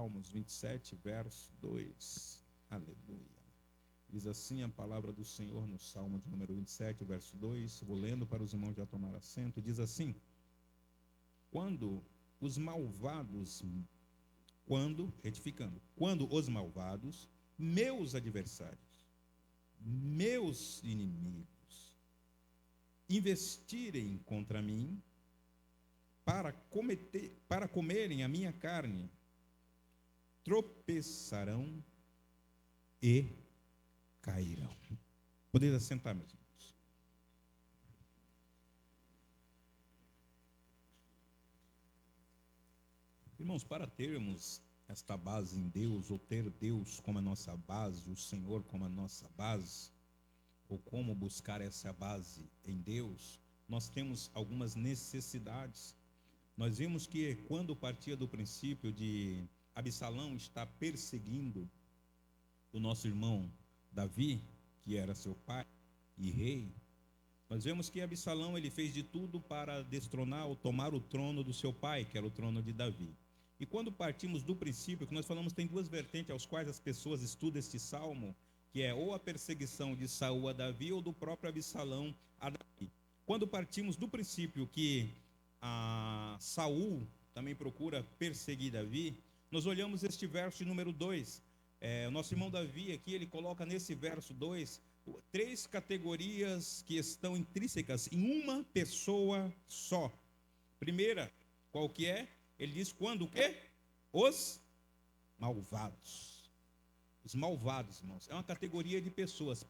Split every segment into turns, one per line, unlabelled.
Salmos 27, verso 2. Aleluia. Diz assim a palavra do Senhor no Salmo de número 27, verso 2. Vou lendo para os irmãos já tomar assento. Diz assim: quando os malvados, meus adversários, meus inimigos, investirem contra mim para comerem a minha carne, tropeçarão e cairão. Podeis assentar, meus irmãos. Irmãos, para termos esta base em Deus, ou ter Deus como a nossa base, o Senhor como a nossa base, ou como buscar essa base em Deus, nós temos algumas necessidades. Nós vimos que quando partia do princípio de Absalão estar perseguindo o nosso irmão Davi, que era seu pai e rei, nós vemos que Absalão ele fez de tudo para destronar ou tomar o trono do seu pai, que era o trono de Davi. E quando partimos do princípio, que nós falamos, tem duas vertentes aos quais as pessoas estudam este salmo, que é ou a perseguição de Saul a Davi, ou do próprio Absalão a Davi. Quando partimos do princípio que Saul também procura perseguir Davi, nós olhamos este verso de número 2. O nosso irmão Davi aqui, ele coloca nesse verso 2, 3 categorias que estão intrínsecas em uma pessoa só. Primeira, qual que é? Ele diz quando o quê? Os malvados. Os malvados, irmãos, é uma categoria de pessoas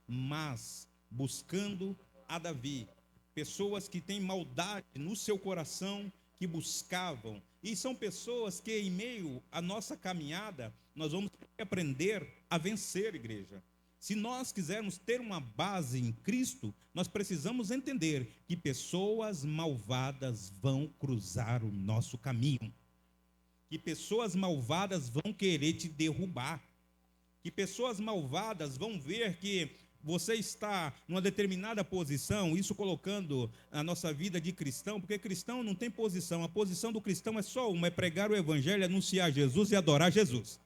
más, buscando a Davi. Pessoas que têm maldade no seu coração, que buscavam. E são pessoas que, em meio à nossa caminhada, nós vamos aprender a vencer, igreja. Se nós quisermos ter uma base em Cristo, nós precisamos entender que pessoas malvadas vão cruzar o nosso caminho. Que pessoas malvadas vão querer te derrubar. Que pessoas malvadas vão ver que você está numa determinada posição, isso colocando a nossa vida de cristão, porque cristão não tem posição, a posição do cristão é só uma, é pregar o evangelho, anunciar Jesus e adorar Jesus.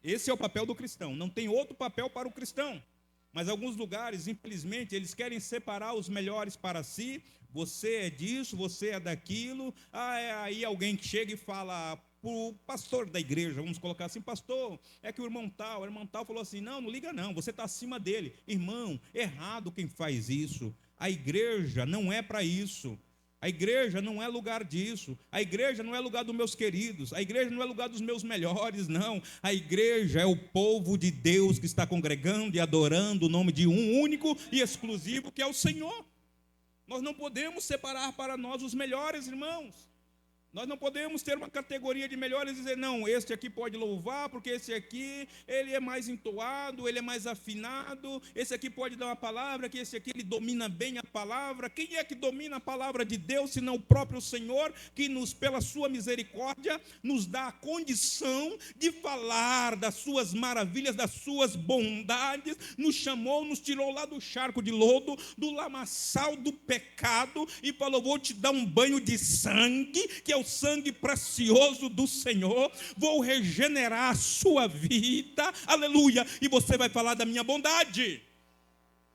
Esse é o papel do cristão, não tem outro papel para o cristão. Mas alguns lugares, infelizmente, eles querem separar os melhores para si. Você é disso, você é daquilo. É aí alguém que chega e fala para o pastor da igreja, vamos colocar assim: pastor, é que o irmão tal falou assim, não liga não, você está acima dele. Irmão, errado quem faz isso. A igreja não é para isso. A igreja não é lugar disso. A igreja não é lugar dos meus queridos. A igreja não é lugar dos meus melhores, não. A igreja é o povo de Deus que está congregando e adorando o nome de um único e exclusivo, que é o Senhor. Nós não podemos separar para nós os melhores, irmãos. Nós não podemos ter uma categoria de melhores e dizer, não, este aqui pode louvar, porque esse aqui, ele é mais entoado, ele é mais afinado, esse aqui pode dar uma palavra, que esse aqui, ele domina bem a palavra. Quem é que domina a palavra de Deus, senão o próprio Senhor, que nos, pela sua misericórdia, nos dá a condição de falar das suas maravilhas, das suas bondades, nos chamou, nos tirou lá do charco de lodo, do lamaçal do pecado, e falou, vou te dar um banho de sangue, que é o sangue precioso do Senhor, vou regenerar a sua vida, aleluia, e você vai falar da minha bondade.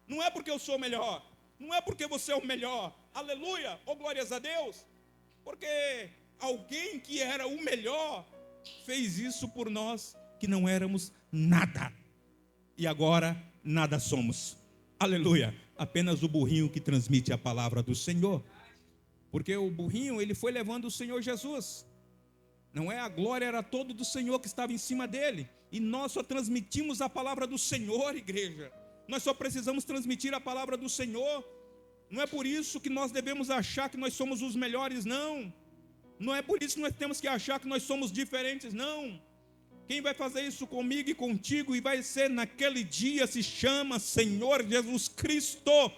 Não é porque eu sou o melhor, não é porque você é o melhor, aleluia, oh glórias a Deus, porque alguém que era o melhor fez isso por nós que não éramos nada, e agora nada somos, aleluia, apenas o burrinho que transmite a palavra do Senhor. Porque o burrinho, ele foi levando o Senhor Jesus. Não é? A glória era toda do Senhor que estava em cima dele. E nós só transmitimos a palavra do Senhor, igreja. Nós só precisamos transmitir a palavra do Senhor. Não é por isso que nós devemos achar que nós somos os melhores, não. Não é por isso que nós temos que achar que nós somos diferentes, não. Quem vai fazer isso comigo e contigo, e vai ser naquele dia, se chama Senhor Jesus Cristo.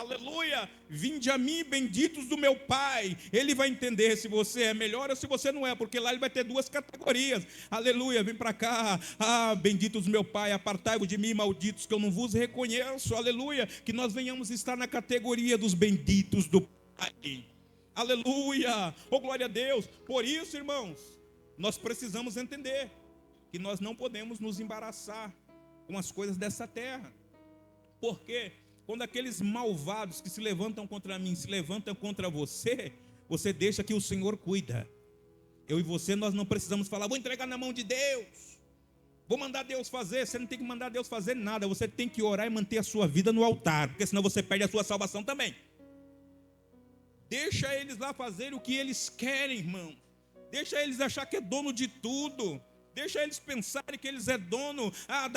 Aleluia, vinde a mim, benditos do meu Pai. Ele vai entender se você é melhor ou se você não é, porque lá ele vai ter duas categorias. Aleluia, vem para cá. Benditos do meu Pai, apartai-vos de mim, malditos, que eu não vos reconheço. Aleluia, que nós venhamos estar na categoria dos benditos do Pai. Aleluia, oh glória a Deus. Por isso, irmãos, Nós precisamos entender que nós não podemos nos embaraçar com as coisas dessa terra. Porque quando aqueles malvados que se levantam contra mim, se levantam contra você, você deixa que o Senhor cuida. Eu e você, nós não precisamos falar, vou entregar na mão de Deus, vou mandar Deus fazer. Você não tem que mandar Deus fazer nada. Você tem que orar e manter a sua vida no altar, porque senão você perde a sua salvação também. Deixa eles lá fazerem o que eles querem, irmão. Deixa eles achar que é dono de tudo. Deixa eles pensarem que eles é dono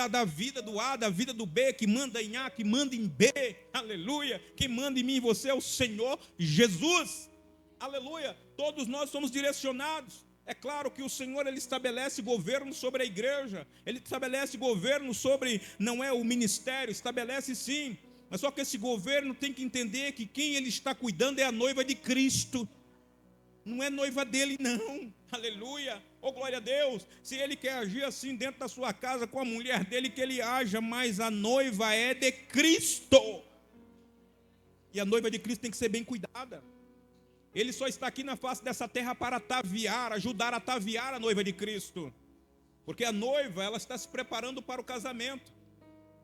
da vida do A, da vida do B, que manda em A, que manda em B, aleluia. Que manda em mim e você é o Senhor Jesus, aleluia. Todos nós somos direcionados. É claro que o Senhor, Ele estabelece governo sobre a igreja. Ele estabelece governo sobre, não é o ministério, estabelece sim. Mas só que esse governo tem que entender que quem Ele está cuidando é a noiva de Cristo. Não é noiva dele não, aleluia, oh glória a Deus. Se ele quer agir assim dentro da sua casa com a mulher dele, que ele haja, mas a noiva é de Cristo. E a noiva de Cristo tem que ser bem cuidada. Ele só está aqui na face dessa terra para ataviar, ajudar a ataviar a noiva de Cristo. Porque a noiva, ela está se preparando para o casamento.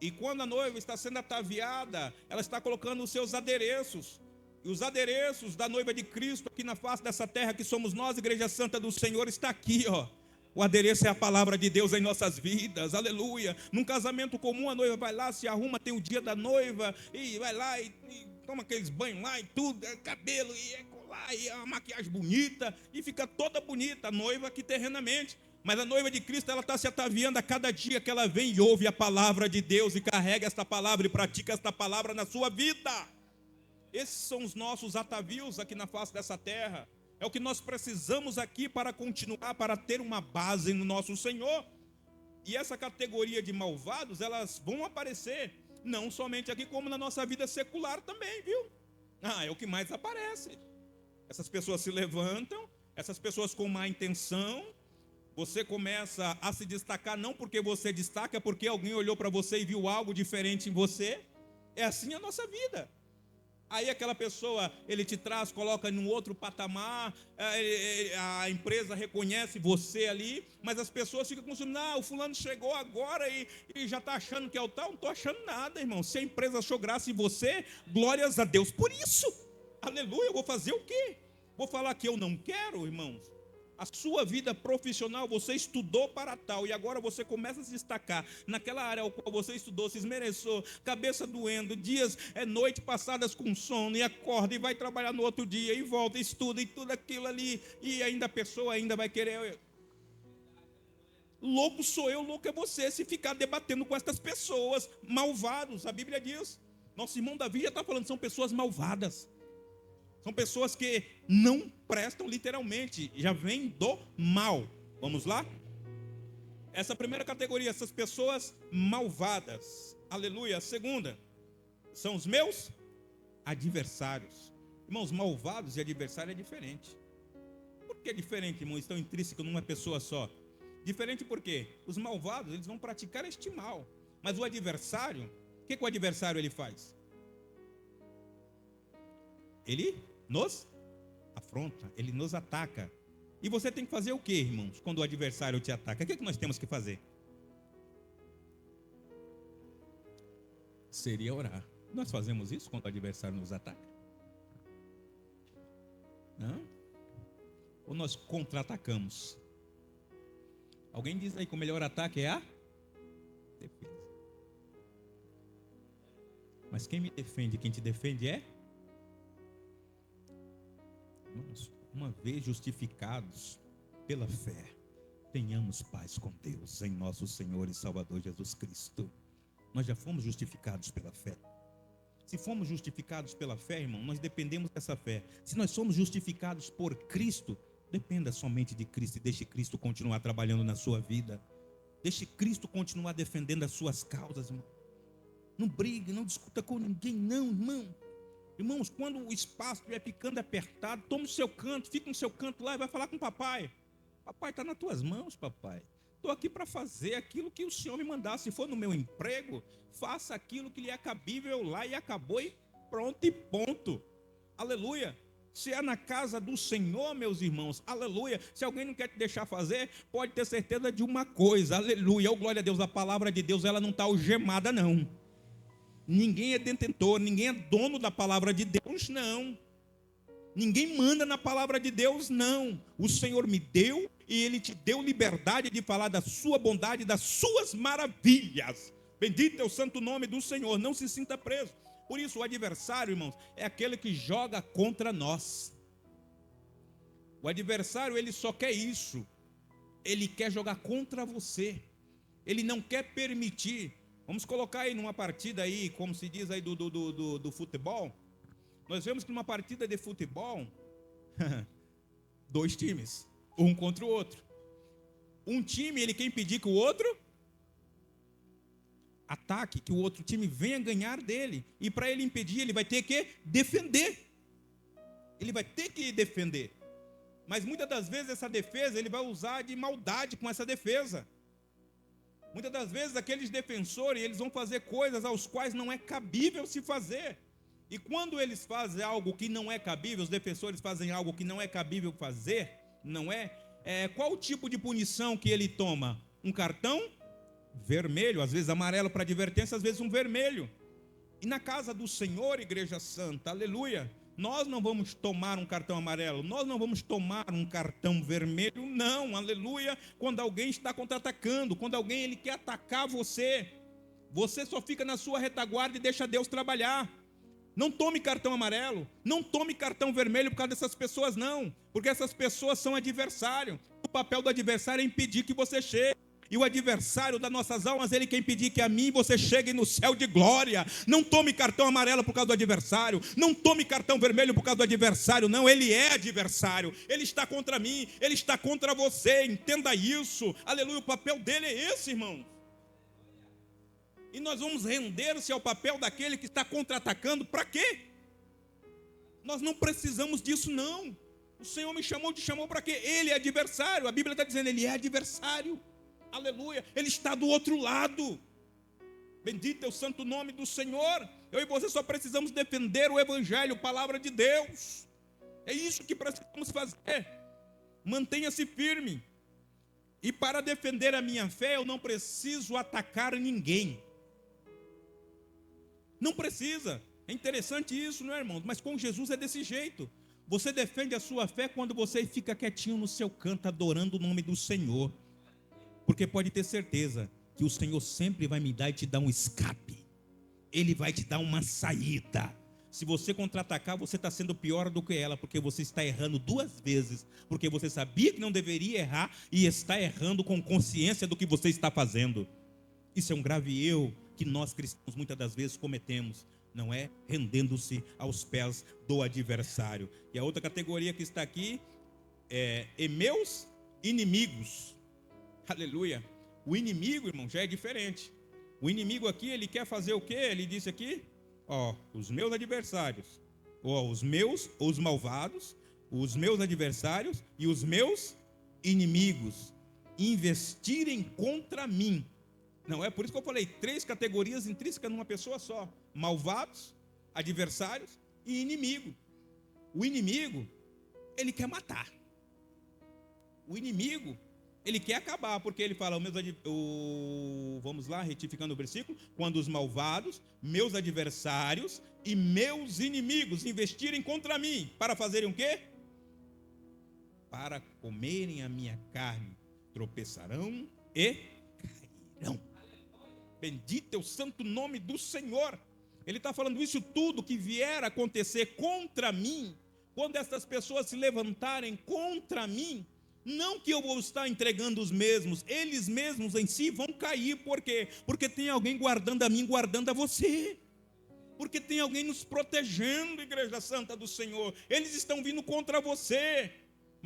E quando a noiva está sendo ataviada, ela está colocando os seus adereços. E os adereços da noiva de Cristo aqui na face dessa terra, que somos nós, Igreja Santa do Senhor, está aqui, ó. O adereço é a palavra de Deus em nossas vidas, aleluia. Num casamento comum, a noiva vai lá, se arruma, tem o dia da noiva, e vai lá e toma aqueles banhos lá e tudo, cabelo, e é colar, e é uma maquiagem bonita, e fica toda bonita, a noiva aqui terrenamente. Mas a noiva de Cristo, ela está se ataviando a cada dia que ela vem e ouve a palavra de Deus, e carrega esta palavra e pratica esta palavra na sua vida. Esses são os nossos atavios aqui na face dessa terra. É o que nós precisamos aqui para continuar, para ter uma base no nosso Senhor. E essa categoria de malvados, elas vão aparecer, não somente aqui, como na nossa vida secular também, viu? É o que mais aparece. Essas pessoas se levantam, essas pessoas com má intenção. Você começa a se destacar, não porque você destaca, porque alguém olhou para você e viu algo diferente em você. É assim a nossa vida. Aí aquela pessoa, ele te traz, coloca num outro patamar, a empresa reconhece você ali, mas as pessoas ficam consumindo, o fulano chegou agora e já está achando que é o tal. Não estou achando nada, irmão. Se a empresa achou graça em você, glórias a Deus por isso. Aleluia, eu vou fazer o quê? Vou falar que eu não quero, irmãos? A sua vida profissional, você estudou para tal, e agora você começa a se destacar naquela área ao qual você estudou, se esmereçou, cabeça doendo, dias, noite passadas com sono, e acorda e vai trabalhar no outro dia, e volta, estuda, e tudo aquilo ali, e ainda a pessoa ainda vai querer. Louco sou eu, louco é você, se ficar debatendo com estas pessoas, malvados. A Bíblia diz, nosso irmão Davi já está falando, são pessoas malvadas. São pessoas que não prestam literalmente, já vêm do mal. Vamos lá? Essa primeira categoria, essas pessoas malvadas. Aleluia. A segunda, são os meus adversários. Irmãos, malvados e adversário é diferente. Por que é diferente, irmãos? Estão intrínsecos numa pessoa só. Diferente porque os malvados, eles vão praticar este mal. Mas o adversário, o que o adversário ele faz? Ele nos afronta, ele nos ataca. E você tem que fazer o que, irmãos, quando o adversário te ataca? O que nós temos que fazer? Seria orar. Nós fazemos isso quando o adversário nos ataca? Não? Ou nós contra-atacamos? Alguém diz aí que o melhor ataque é a defesa. Mas quem me defende, quem te defende é? Irmãos, uma vez justificados pela fé, tenhamos paz com Deus em nosso Senhor e Salvador Jesus Cristo. Nós já fomos justificados pela fé. Se fomos justificados pela fé, irmão, nós dependemos dessa fé. Se nós somos justificados por Cristo, dependa somente de Cristo e deixe Cristo continuar trabalhando na sua vida. Deixe Cristo continuar defendendo as suas causas, irmão. Não brigue, não discuta com ninguém, não, irmão. Irmãos, quando o espaço estiver ficando apertado, toma o seu canto, fica no seu canto lá e vai falar com o papai. Papai, está nas tuas mãos, papai. Estou aqui para fazer aquilo que o Senhor me mandar. Se for no meu emprego, faça aquilo que lhe é cabível lá e acabou e pronto e ponto. Aleluia. Se é na casa do Senhor, meus irmãos, aleluia. Se alguém não quer te deixar fazer, pode ter certeza de uma coisa, aleluia. Oh, glória a Deus, a palavra de Deus, ela não está algemada, não. Ninguém é detentor, ninguém é dono da palavra de Deus, não. Ninguém manda na palavra de Deus, não. O Senhor me deu e Ele te deu liberdade de falar da sua bondade, das suas maravilhas. Bendito é o santo nome do Senhor, não se sinta preso. Por isso o adversário, irmãos, é aquele que joga contra nós. O adversário, ele só quer isso. Ele quer jogar contra você. Ele não quer permitir. Vamos colocar aí numa partida aí, como se diz aí do futebol. Nós vemos que numa partida de futebol, dois times, um contra o outro. Um time, ele quer impedir que o outro ataque, que o outro time venha ganhar dele. E para ele impedir, ele vai ter que defender. Ele vai ter que defender. Mas muitas das vezes essa defesa, ele vai usar de maldade com essa defesa. Muitas das vezes aqueles defensores, eles vão fazer coisas aos quais não é cabível se fazer. E quando eles fazem algo que não é cabível, os defensores fazem algo que não é cabível fazer, não é? Qual o tipo de punição que ele toma? Um cartão vermelho, às vezes amarelo para advertência, às vezes um vermelho. E na casa do Senhor, igreja santa, aleluia, nós não vamos tomar um cartão amarelo, nós não vamos tomar um cartão vermelho, não, aleluia. Quando alguém está contra-atacando, quando alguém ele quer atacar você, você só fica na sua retaguarda e deixa Deus trabalhar. Não tome cartão amarelo, não tome cartão vermelho por causa dessas pessoas, não, porque essas pessoas são adversário. O papel do adversário é impedir que você chegue. E o adversário das nossas almas, ele quer impedir que a mim você chegue no céu de glória. Não tome cartão amarelo por causa do adversário. Não tome cartão vermelho por causa do adversário. Não, ele é adversário. Ele está contra mim, ele está contra você. Entenda isso. Aleluia, o papel dele é esse, irmão. E nós vamos render-se ao papel daquele que está contra-atacando. Para quê? Nós não precisamos disso, não. O Senhor me chamou, te chamou para quê? Ele é adversário. A Bíblia está dizendo, ele é adversário. Aleluia, ele está do outro lado. Bendito é o santo nome do Senhor. Eu e você só precisamos defender o Evangelho, a palavra de Deus. É isso que precisamos fazer. Mantenha-se firme. E para defender a minha fé, eu não preciso atacar ninguém. Não precisa. É interessante isso, não é, irmão? Mas com Jesus é desse jeito. Você defende a sua fé quando você fica quietinho no seu canto, adorando o nome do Senhor. Porque pode ter certeza que o Senhor sempre vai me dar e te dar um escape. Ele vai te dar uma saída. Se você contra-atacar, você está sendo pior do que ela, porque você está errando duas vezes. Porque você sabia que não deveria errar e está errando com consciência do que você está fazendo. Isso é um grave erro que nós cristãos muitas das vezes cometemos. Não é? Rendendo-se aos pés do adversário. E a outra categoria que está aqui é meus inimigos. Aleluia. O inimigo, irmão, já é diferente. O inimigo aqui, ele quer fazer o quê? Ele disse aqui, os meus adversários, os malvados, os meus adversários e os meus inimigos investirem contra mim. Não é por isso que eu falei, 3 categorias intrínsecas numa pessoa só: malvados, adversários e inimigo. O inimigo, ele quer matar. O inimigo, ele quer acabar, porque ele fala, vamos lá, retificando o versículo, quando os malvados, meus adversários e meus inimigos investirem contra mim, para fazerem o quê? Para comerem a minha carne, tropeçarão e cairão. Bendito é o santo nome do Senhor. Ele está falando isso tudo que vier a acontecer contra mim, quando essas pessoas se levantarem contra mim, não que eu vou estar entregando os mesmos, eles mesmos em si vão cair. Por quê? Porque tem alguém guardando a mim, guardando a você. Porque tem alguém nos protegendo, igreja santa do Senhor. Eles estão vindo contra você,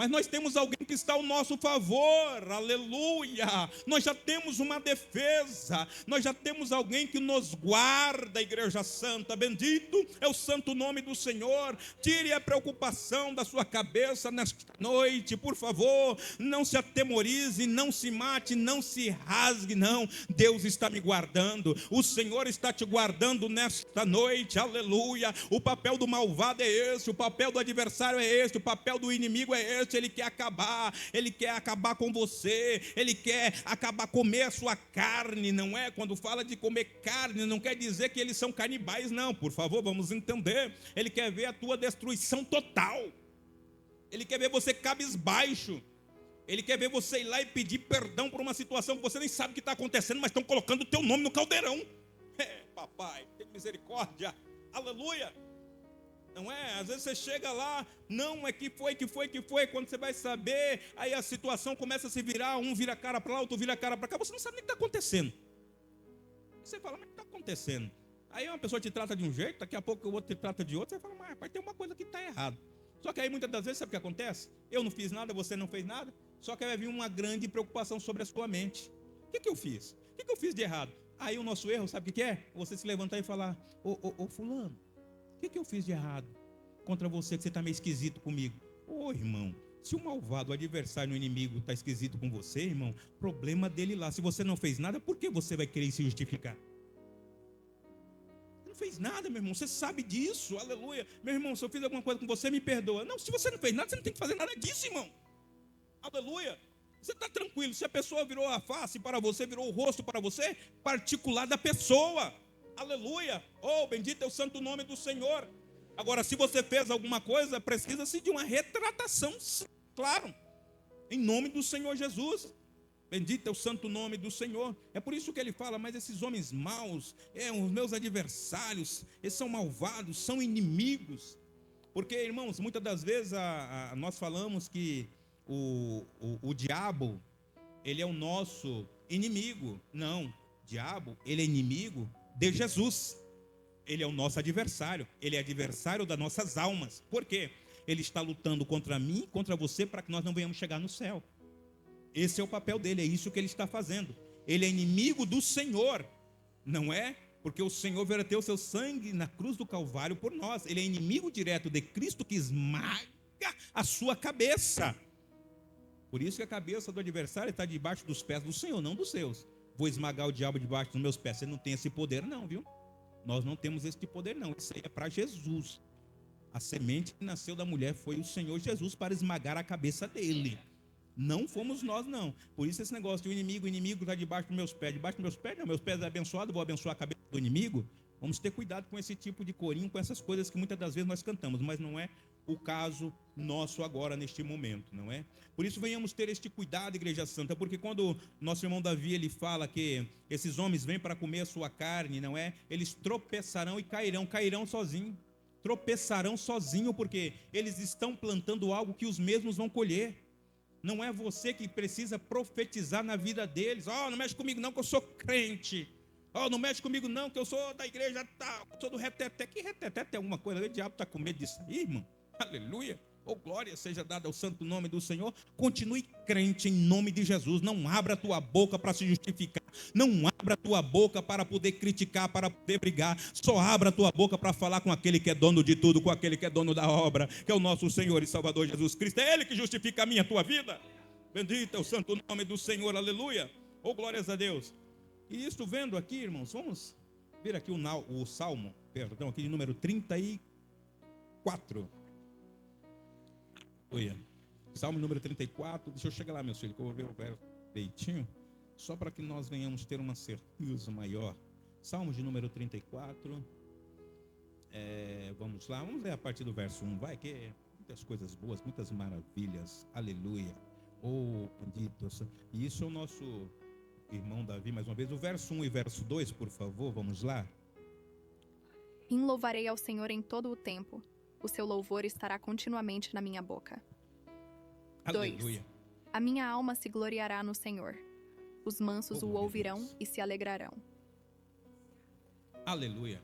Mas nós temos alguém que está ao nosso favor, aleluia. Nós já temos uma defesa, nós já temos alguém que nos guarda, Igreja Santa. Bendito é o santo nome do Senhor. Tire a preocupação da sua cabeça nesta noite, por favor. Não se atemorize, não se mate, não se rasgue, não. Deus está me guardando, o Senhor está te guardando nesta noite, aleluia. O papel do malvado é esse, o papel do adversário é esse, o papel do inimigo é esse. Ele quer acabar com você, ele quer acabar, comer a sua carne, não é? Quando fala de comer carne, não quer dizer que eles são canibais, não, por favor, vamos entender. Ele quer ver a tua destruição total, ele quer ver você cabisbaixo, ele quer ver você ir lá e pedir perdão por uma situação que você nem sabe o que está acontecendo, mas estão colocando o teu nome no caldeirão. Papai, tem misericórdia, aleluia. Não é? Às vezes você chega lá, não é que foi, quando você vai saber, aí a situação começa a se virar, um vira a cara para lá, outro vira a cara para cá, você não sabe nem o que está acontecendo. Você fala, mas o que está acontecendo? Aí uma pessoa te trata de um jeito, daqui a pouco o outro te trata de outro, você fala, mas rapaz, tem uma coisa que está errada. Só que aí muitas das vezes, sabe o que acontece? Eu não fiz nada, você não fez nada, só que aí vai vir uma grande preocupação sobre a sua mente. O que eu fiz? O que eu fiz de errado? Aí o nosso erro, sabe o que é? Você se levantar e falar, ô fulano, o que eu fiz de errado contra você, que você está meio esquisito comigo? Ô irmão, se o malvado, o adversário, o inimigo está esquisito com você, irmão, problema dele lá. Se você não fez nada, por que você vai querer se justificar? Não fez nada, meu irmão, você sabe disso, aleluia. Meu irmão, se eu fiz alguma coisa com você, me perdoa. Não, se você não fez nada, você não tem que fazer nada disso, irmão. Aleluia. Você está tranquilo, se a pessoa virou a face para você, virou o rosto para você, particular da pessoa. Aleluia, oh, bendito é o santo nome do Senhor. Agora, se você fez alguma coisa, precisa-se de uma retratação, claro, em nome do Senhor Jesus. Bendito é o santo nome do Senhor. É por isso que ele fala, mas esses homens maus, os meus adversários, eles são malvados, são inimigos. Porque, irmãos, muitas das vezes nós falamos que o diabo, ele é o nosso inimigo. Não, diabo, ele é inimigo de Jesus. Ele é o nosso adversário, ele é adversário das nossas almas. Por quê? Ele está lutando contra mim, contra você, para que nós não venhamos chegar no céu. Esse é o papel dele, é isso que ele está fazendo. Ele é inimigo do Senhor, não é? Porque o Senhor verteu seu sangue na cruz do Calvário por nós. Ele é inimigo direto de Cristo, que esmaga a sua cabeça. Por isso que a cabeça do adversário está debaixo dos pés do Senhor, não dos seus. Vou esmagar o diabo debaixo dos meus pés. Você não tem esse poder não, viu? Nós não temos esse poder não. Isso aí é para Jesus. A semente que nasceu da mulher foi o Senhor Jesus para esmagar a cabeça dele. Não fomos nós não. Por isso esse negócio de o inimigo está debaixo dos meus pés. Debaixo dos meus pés não, meus pés é abençoado, vou abençoar a cabeça do inimigo. Vamos ter cuidado com esse tipo de corinho, com essas coisas que muitas das vezes nós cantamos, mas não é o caso nosso agora, neste momento, não é? Por isso venhamos ter este cuidado, Igreja Santa, porque quando nosso irmão Davi, ele fala que esses homens vêm para comer a sua carne, não é? Eles tropeçarão e cairão sozinho, tropeçarão sozinho, porque eles estão plantando algo que os mesmos vão colher. Não é você que precisa profetizar na vida deles. Não mexe comigo não, que eu sou crente. Não mexe comigo não, que eu sou da igreja tal, sou do reteté. Que reteté tem alguma coisa? O diabo está com medo disso aí, irmão. Aleluia. Glória seja dada ao santo nome do Senhor. Continue crente em nome de Jesus. Não abra a tua boca para se justificar. Não abra a tua boca para poder criticar, para poder brigar. Só abra a tua boca para falar com aquele que é dono de tudo, com aquele que é dono da obra, que é o nosso Senhor e Salvador Jesus Cristo. É Ele que justifica a minha, a tua vida. Bendito é o santo nome do Senhor. Aleluia. Glórias a Deus. E isto vendo aqui, irmãos, vamos ver aqui o Salmo, perdão, aqui de número 34. Olha, Salmo número 34, deixa eu chegar lá, meus filhos, que eu vou ver o verso direitinho, só para que nós venhamos ter uma certeza maior. Salmo de número 34, vamos lá, vamos ler a partir do verso 1, vai, que é muitas coisas boas, muitas maravilhas, aleluia, bendito, e isso é o nosso irmão Davi, mais uma vez, o verso 1 e verso 2, por favor, vamos lá.
Louvarei ao Senhor em todo o tempo. O seu louvor estará continuamente na minha boca.
Aleluia.
2. A minha alma se gloriará no Senhor. Os mansos o ouvirão e se alegrarão.
Aleluia.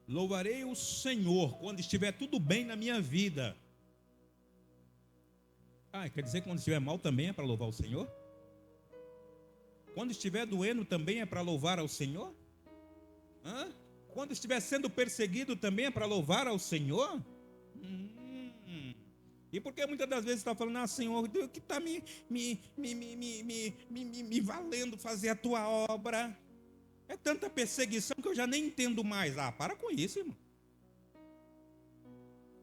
Louvarei o Senhor quando estiver tudo bem na minha vida. Ah, quer dizer que quando estiver mal também é para louvar o Senhor? Quando estiver doendo também é para louvar ao Senhor? Hã? Quando estiver sendo perseguido também é para louvar ao Senhor? E por que muitas das vezes está falando, Senhor, Deus que está me valendo fazer a tua obra? É tanta perseguição que eu já nem entendo mais. Ah, para com isso, irmão.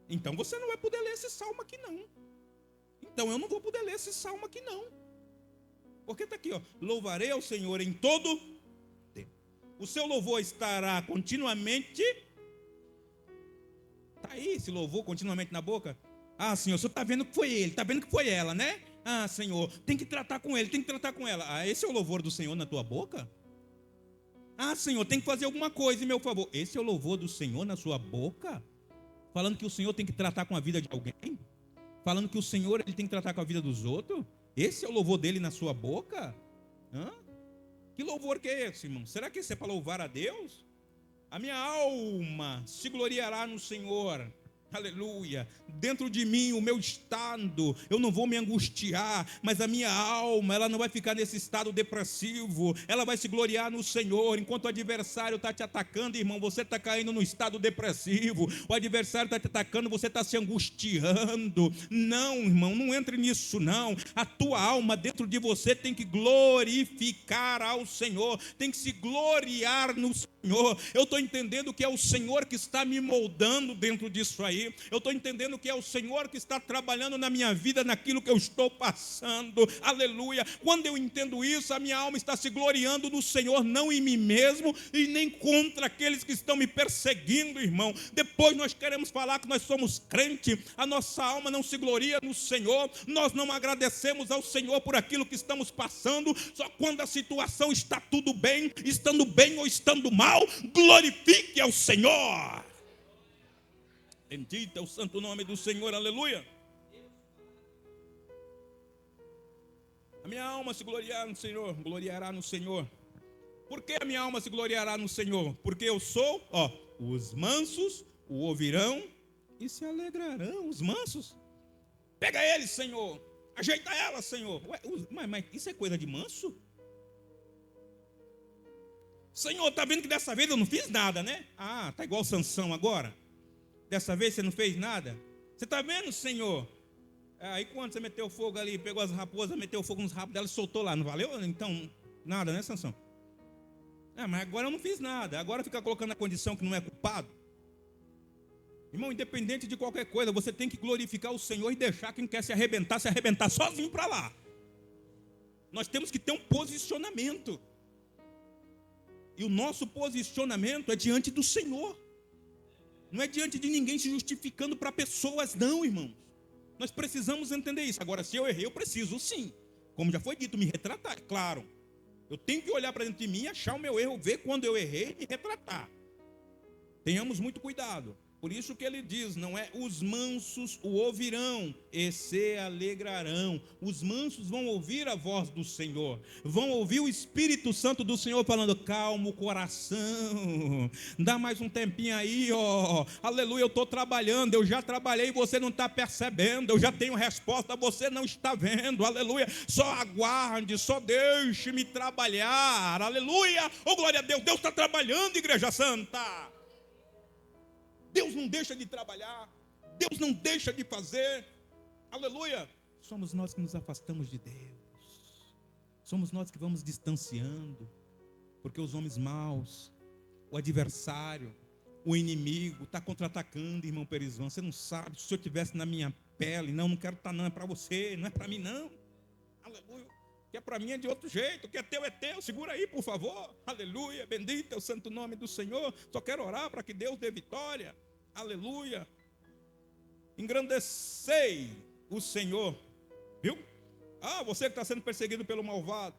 Então você não vai poder ler esse salmo aqui não. Então eu não vou poder ler esse salmo aqui não. Porque está aqui, ó. Louvarei ao Senhor em todo tempo. O seu louvor estará continuamente. Está aí esse louvor continuamente na boca? Ah, Senhor, o senhor está vendo que foi ele, está vendo que foi ela, né? Ah, Senhor, tem que tratar com ele, tem que tratar com ela. Ah, esse é o louvor do Senhor na tua boca? Ah, Senhor, tem que fazer alguma coisa em meu favor. Esse é o louvor do Senhor na sua boca? Falando que o Senhor tem que tratar com a vida de alguém? Falando que o Senhor ele tem que tratar com a vida dos outros? Esse é o louvor dele na sua boca? Hã? Que louvor que é esse, irmão? Será que esse é para louvar a Deus? A minha alma se gloriará no Senhor. Aleluia, dentro de mim, o meu estado, eu não vou me angustiar, mas a minha alma, ela não vai ficar nesse estado depressivo, ela vai se gloriar no Senhor. Enquanto o adversário está te atacando, irmão, você está caindo no estado depressivo, o adversário está te atacando, você está se angustiando. Não, irmão, não entre nisso não. A tua alma dentro de você tem que glorificar ao Senhor, tem que se gloriar no Senhor. Eu estou entendendo que é o Senhor que está me moldando dentro disso aí. Eu estou entendendo que é o Senhor que está trabalhando na minha vida, naquilo que eu estou passando. Aleluia. Quando eu entendo isso, a minha alma está se gloriando no Senhor, não em mim mesmo e nem contra aqueles que estão me perseguindo, irmão. Depois nós queremos falar que nós somos crente, a nossa alma não se gloria no Senhor, nós não agradecemos ao Senhor por aquilo que estamos passando. Só quando a situação está tudo bem, estando bem ou estando mal, glorifique ao Senhor. Bendito é o santo nome do Senhor, aleluia. A minha alma se gloriará no Senhor, gloriará no Senhor. Por que a minha alma se gloriará no Senhor? Porque eu sou, os mansos o ouvirão e se alegrarão. Os mansos, pega eles, Senhor, ajeita ela, Senhor. Ué, mas isso é coisa de manso? Senhor, está vendo que dessa vez eu não fiz nada, né? Ah, está igual Sansão agora. Dessa vez você não fez nada. Você está vendo, Senhor? Aí quando você meteu fogo ali, pegou as raposas, meteu fogo nos rabos dela e soltou lá, não valeu? Então, nada, né, Sansão? Mas agora eu não fiz nada. Agora fica colocando a condição que não é culpado. Irmão, independente de qualquer coisa, você tem que glorificar o Senhor e deixar quem quer se arrebentar sozinho para lá. Nós temos que ter um posicionamento. E o nosso posicionamento é diante do Senhor. Não é diante de ninguém se justificando para pessoas, não, irmãos. Nós precisamos entender isso. Agora, se eu errei, eu preciso sim. Como já foi dito, me retratar, claro. Eu tenho que olhar para dentro de mim, achar o meu erro, ver quando eu errei e me retratar. Tenhamos muito cuidado. Por isso que ele diz, não é? Os mansos o ouvirão e se alegrarão. Os mansos vão ouvir a voz do Senhor. Vão ouvir o Espírito Santo do Senhor falando, calma o coração. Dá mais um tempinho aí, Aleluia, eu estou trabalhando, eu já trabalhei, você não está percebendo. Eu já tenho resposta, você não está vendo. Aleluia, só aguarde, só deixe-me trabalhar. Aleluia, glória a Deus, Deus está trabalhando, Igreja Santa. Deus não deixa de trabalhar, Deus não deixa de fazer, aleluia. Somos nós que nos afastamos de Deus, somos nós que vamos distanciando, porque os homens maus, o adversário, o inimigo está contra-atacando, irmão Perizão. Você não sabe, se eu estivesse na minha pele, não quero estar, não, é para você, não é para mim não, aleluia. O que é para mim é de outro jeito, o que é teu, segura aí por favor, aleluia, bendito é o santo nome do Senhor. Só quero orar para que Deus dê vitória, aleluia. Engrandecei o Senhor, viu? Você que está sendo perseguido pelo malvado,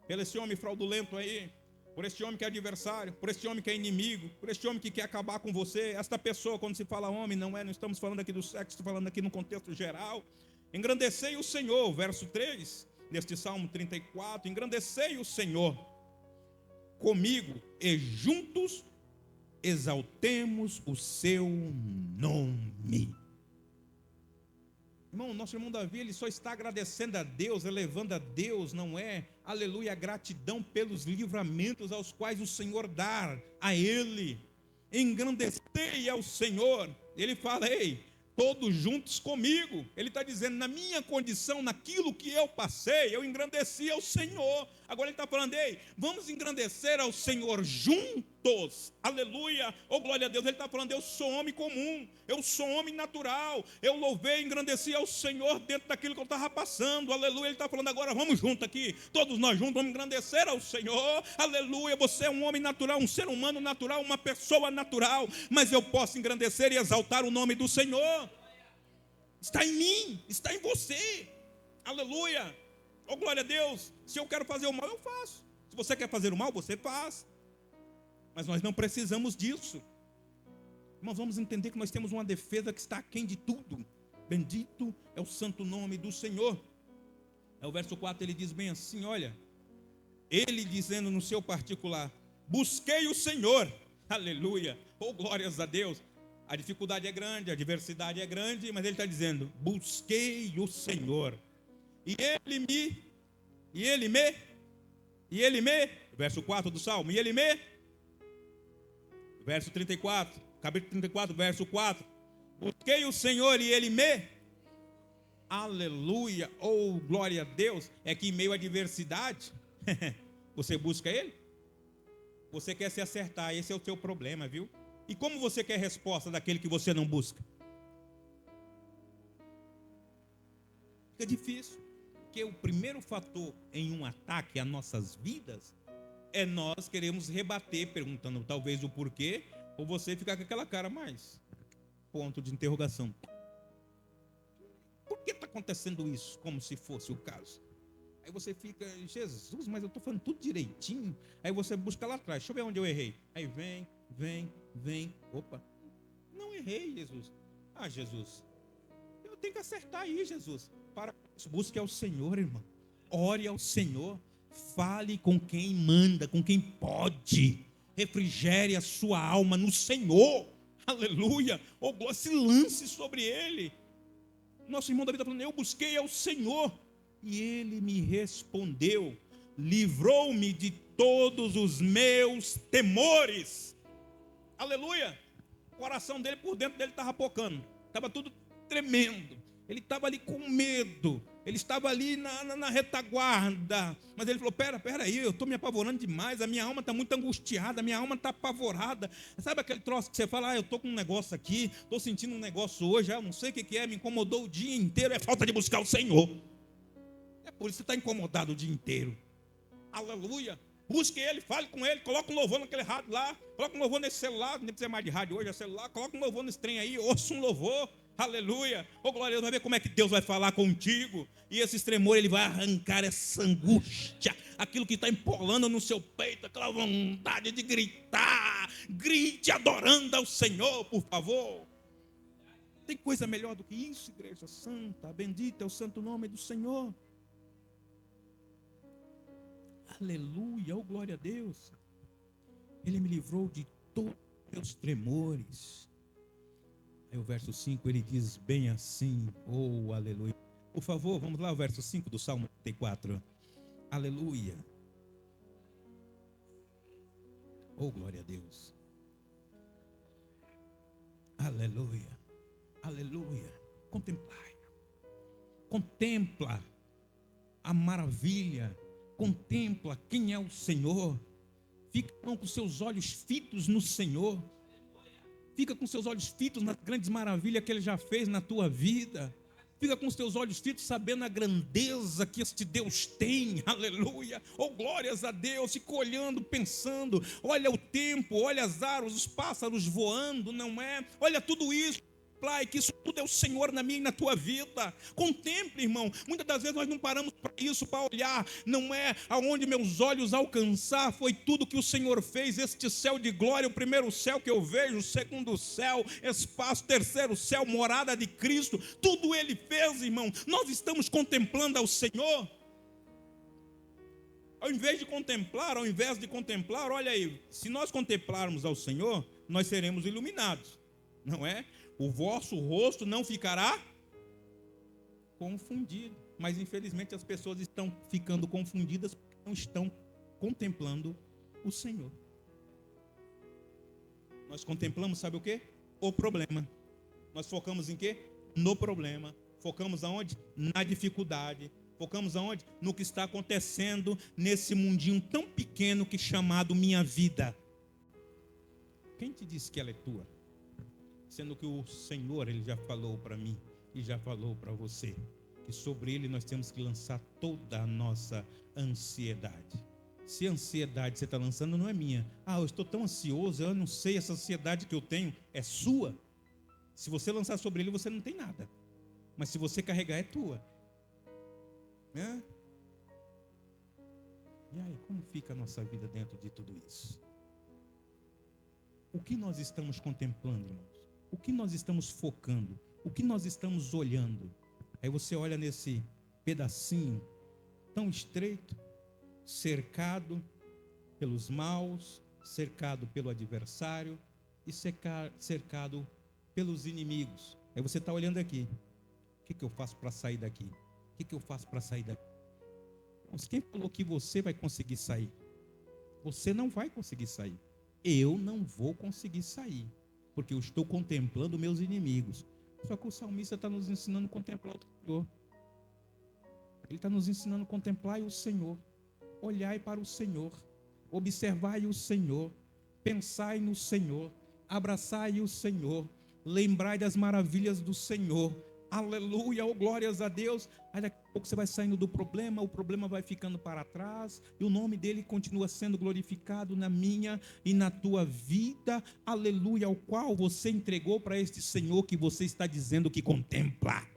pelo esse homem fraudulento aí, por este homem que é adversário, por este homem que é inimigo, por este homem que quer acabar com você. Esta pessoa, quando se fala homem, não estamos falando aqui do sexo, estamos falando aqui no contexto geral. Engrandecei o Senhor, verso 3 neste Salmo 34, engrandecei o Senhor comigo e juntos exaltemos o seu nome. Irmão, nosso irmão Davi, ele só está agradecendo a Deus, elevando a Deus, não é? Aleluia, gratidão pelos livramentos aos quais o Senhor dá a ele. Engrandecei ao Senhor. Ele fala, ei, todos juntos comigo. Ele está dizendo, na minha condição, naquilo que eu passei, eu engrandeci ao Senhor. Agora ele está falando, ei, vamos engrandecer ao Senhor juntos. Aleluia, oh glória a Deus. Ele está falando, eu sou homem comum, eu sou homem natural, eu louvei e engrandeci ao Senhor dentro daquilo que eu estava passando. Aleluia, ele está falando agora, vamos juntos aqui, todos nós juntos, vamos engrandecer ao Senhor. Aleluia, você é um homem natural, um ser humano natural, uma pessoa natural, mas eu posso engrandecer e exaltar o nome do Senhor. Está em mim, está em você. Aleluia, oh glória a Deus. Se eu quero fazer o mal, eu faço. Se você quer fazer o mal, você faz. Mas nós não precisamos disso. Irmãos, vamos entender que nós temos uma defesa que está aquém de tudo. Bendito é o santo nome do Senhor. É o verso 4, ele diz bem assim, olha, ele dizendo no seu particular, busquei o Senhor, aleluia, oh glórias a Deus. A dificuldade é grande, a adversidade é grande, mas ele está dizendo, busquei o Senhor, e ele me, verso 4 do Salmo, verso 34, capítulo 34, verso 4, busquei o Senhor e ele me, aleluia, oh glória a Deus. É que em meio à adversidade, você busca ele, você quer se acertar, esse é o teu problema, viu? E como você quer resposta daquele que você não busca? Fica difícil, porque o primeiro fator em um ataque às nossas vidas é nós queremos rebater, perguntando talvez o porquê, ou você ficar com aquela cara mais, ponto de interrogação. Por que está acontecendo isso? Como se fosse o caso. Aí você fica, Jesus, mas eu estou falando tudo direitinho. Aí você busca lá atrás, deixa eu ver onde eu errei. Aí vem, opa, não errei, Jesus. Ah, Jesus, eu tenho que acertar aí, Jesus. Para, busque ao Senhor, irmão. Ore ao Senhor. Fale com quem manda, com quem pode. Refrigere a sua alma no Senhor. Aleluia. Oh, glória, se lance sobre Ele. Nosso irmão Davi está falando, eu busquei ao Senhor e Ele me respondeu. Livrou-me de todos os meus temores. Aleluia. O coração dele, por dentro dele estava pocando. Estava tudo tremendo. Ele estava ali com medo. Ele estava ali na retaguarda. Mas ele falou, pera aí, eu estou me apavorando demais. A minha alma está muito angustiada, a minha alma está apavorada. Sabe aquele troço que você fala, eu estou com um negócio aqui, estou sentindo um negócio hoje, eu não sei o que é, me incomodou o dia inteiro, é falta de buscar o Senhor. É por isso que você está incomodado o dia inteiro. Aleluia. Busque Ele, fale com Ele, coloca um louvor naquele rádio lá, coloca um louvor nesse celular, nem precisa mais de rádio hoje, é celular, coloca um louvor nesse trem aí, ouça um louvor. Aleluia, oh glória a Deus, vai ver como é que Deus vai falar contigo. E esse tremor, Ele vai arrancar essa angústia, aquilo que está empolando no seu peito, aquela vontade de gritar. Grite adorando ao Senhor, por favor. Tem coisa melhor do que isso, igreja santa? Bendito é o santo nome do Senhor. Aleluia, oh glória a Deus. Ele me livrou de todos os meus tremores. Aí o verso 5, ele diz bem assim, oh aleluia. Por favor, vamos lá, o verso 5 do Salmo 34. Aleluia. Oh glória a Deus. Aleluia. Aleluia. Contemplai. Contempla a maravilha. Contempla quem é o Senhor. Fica com seus olhos fitos no Senhor. Fica com seus olhos fitos nas grandes maravilhas que Ele já fez na tua vida. Fica com os teus olhos fitos sabendo a grandeza que este Deus tem. Aleluia. Oh, glórias a Deus. Fica olhando, pensando. Olha o tempo, olha as árvores, os pássaros voando, não é? Olha tudo isso. Que isso tudo é o Senhor na minha e na tua vida. Contemple, irmão. Muitas das vezes nós não paramos para isso, para olhar. Não é aonde meus olhos alcançar. Foi tudo que o Senhor fez. Este céu de glória, o primeiro céu que eu vejo, o segundo céu, espaço, terceiro céu, morada de Cristo. Tudo Ele fez, irmão. Nós estamos contemplando ao Senhor. Ao invés de contemplar, olha aí. Se nós contemplarmos ao Senhor, nós seremos iluminados. Não é? O vosso rosto não ficará confundido. Mas infelizmente as pessoas estão ficando confundidas porque não estão contemplando o Senhor. Nós contemplamos, sabe o quê? O problema. Nós focamos em quê? No problema. Focamos aonde? Na dificuldade. Focamos aonde? No que está acontecendo nesse mundinho tão pequeno que chamado minha vida. Quem te disse que ela é tua? Sendo que o Senhor, Ele já falou para mim e já falou para você que sobre Ele nós temos que lançar toda a nossa ansiedade. Se a ansiedade você está lançando não é minha. Eu estou tão ansioso, eu não sei, essa ansiedade que eu tenho é sua. Se você lançar sobre Ele, você não tem nada. Mas se você carregar, é tua. E aí, como fica a nossa vida dentro de tudo isso? O que nós estamos contemplando, irmãos? O que nós estamos focando? O que nós estamos olhando? Aí você olha nesse pedacinho tão estreito, cercado pelos maus, cercado pelo adversário e cercado pelos inimigos. Aí você está olhando aqui. O que eu faço para sair daqui? O que eu faço para sair daqui? Mas quem falou que você vai conseguir sair? Você não vai conseguir sair. Eu não vou conseguir sair, porque eu estou contemplando meus inimigos. Só que o salmista está nos ensinando a contemplar o Senhor. Ele está nos ensinando a contemplar o Senhor. Olhai para o Senhor. Observai o Senhor. Pensai no Senhor. Abraçai o Senhor. Lembrai das maravilhas do Senhor. Aleluia, oh, glórias a Deus. Aí daqui a pouco você vai saindo do problema, o problema vai ficando para trás, e o nome dele continua sendo glorificado na minha e na tua vida. Aleluia, ao qual você entregou para este Senhor que você está dizendo que contempla,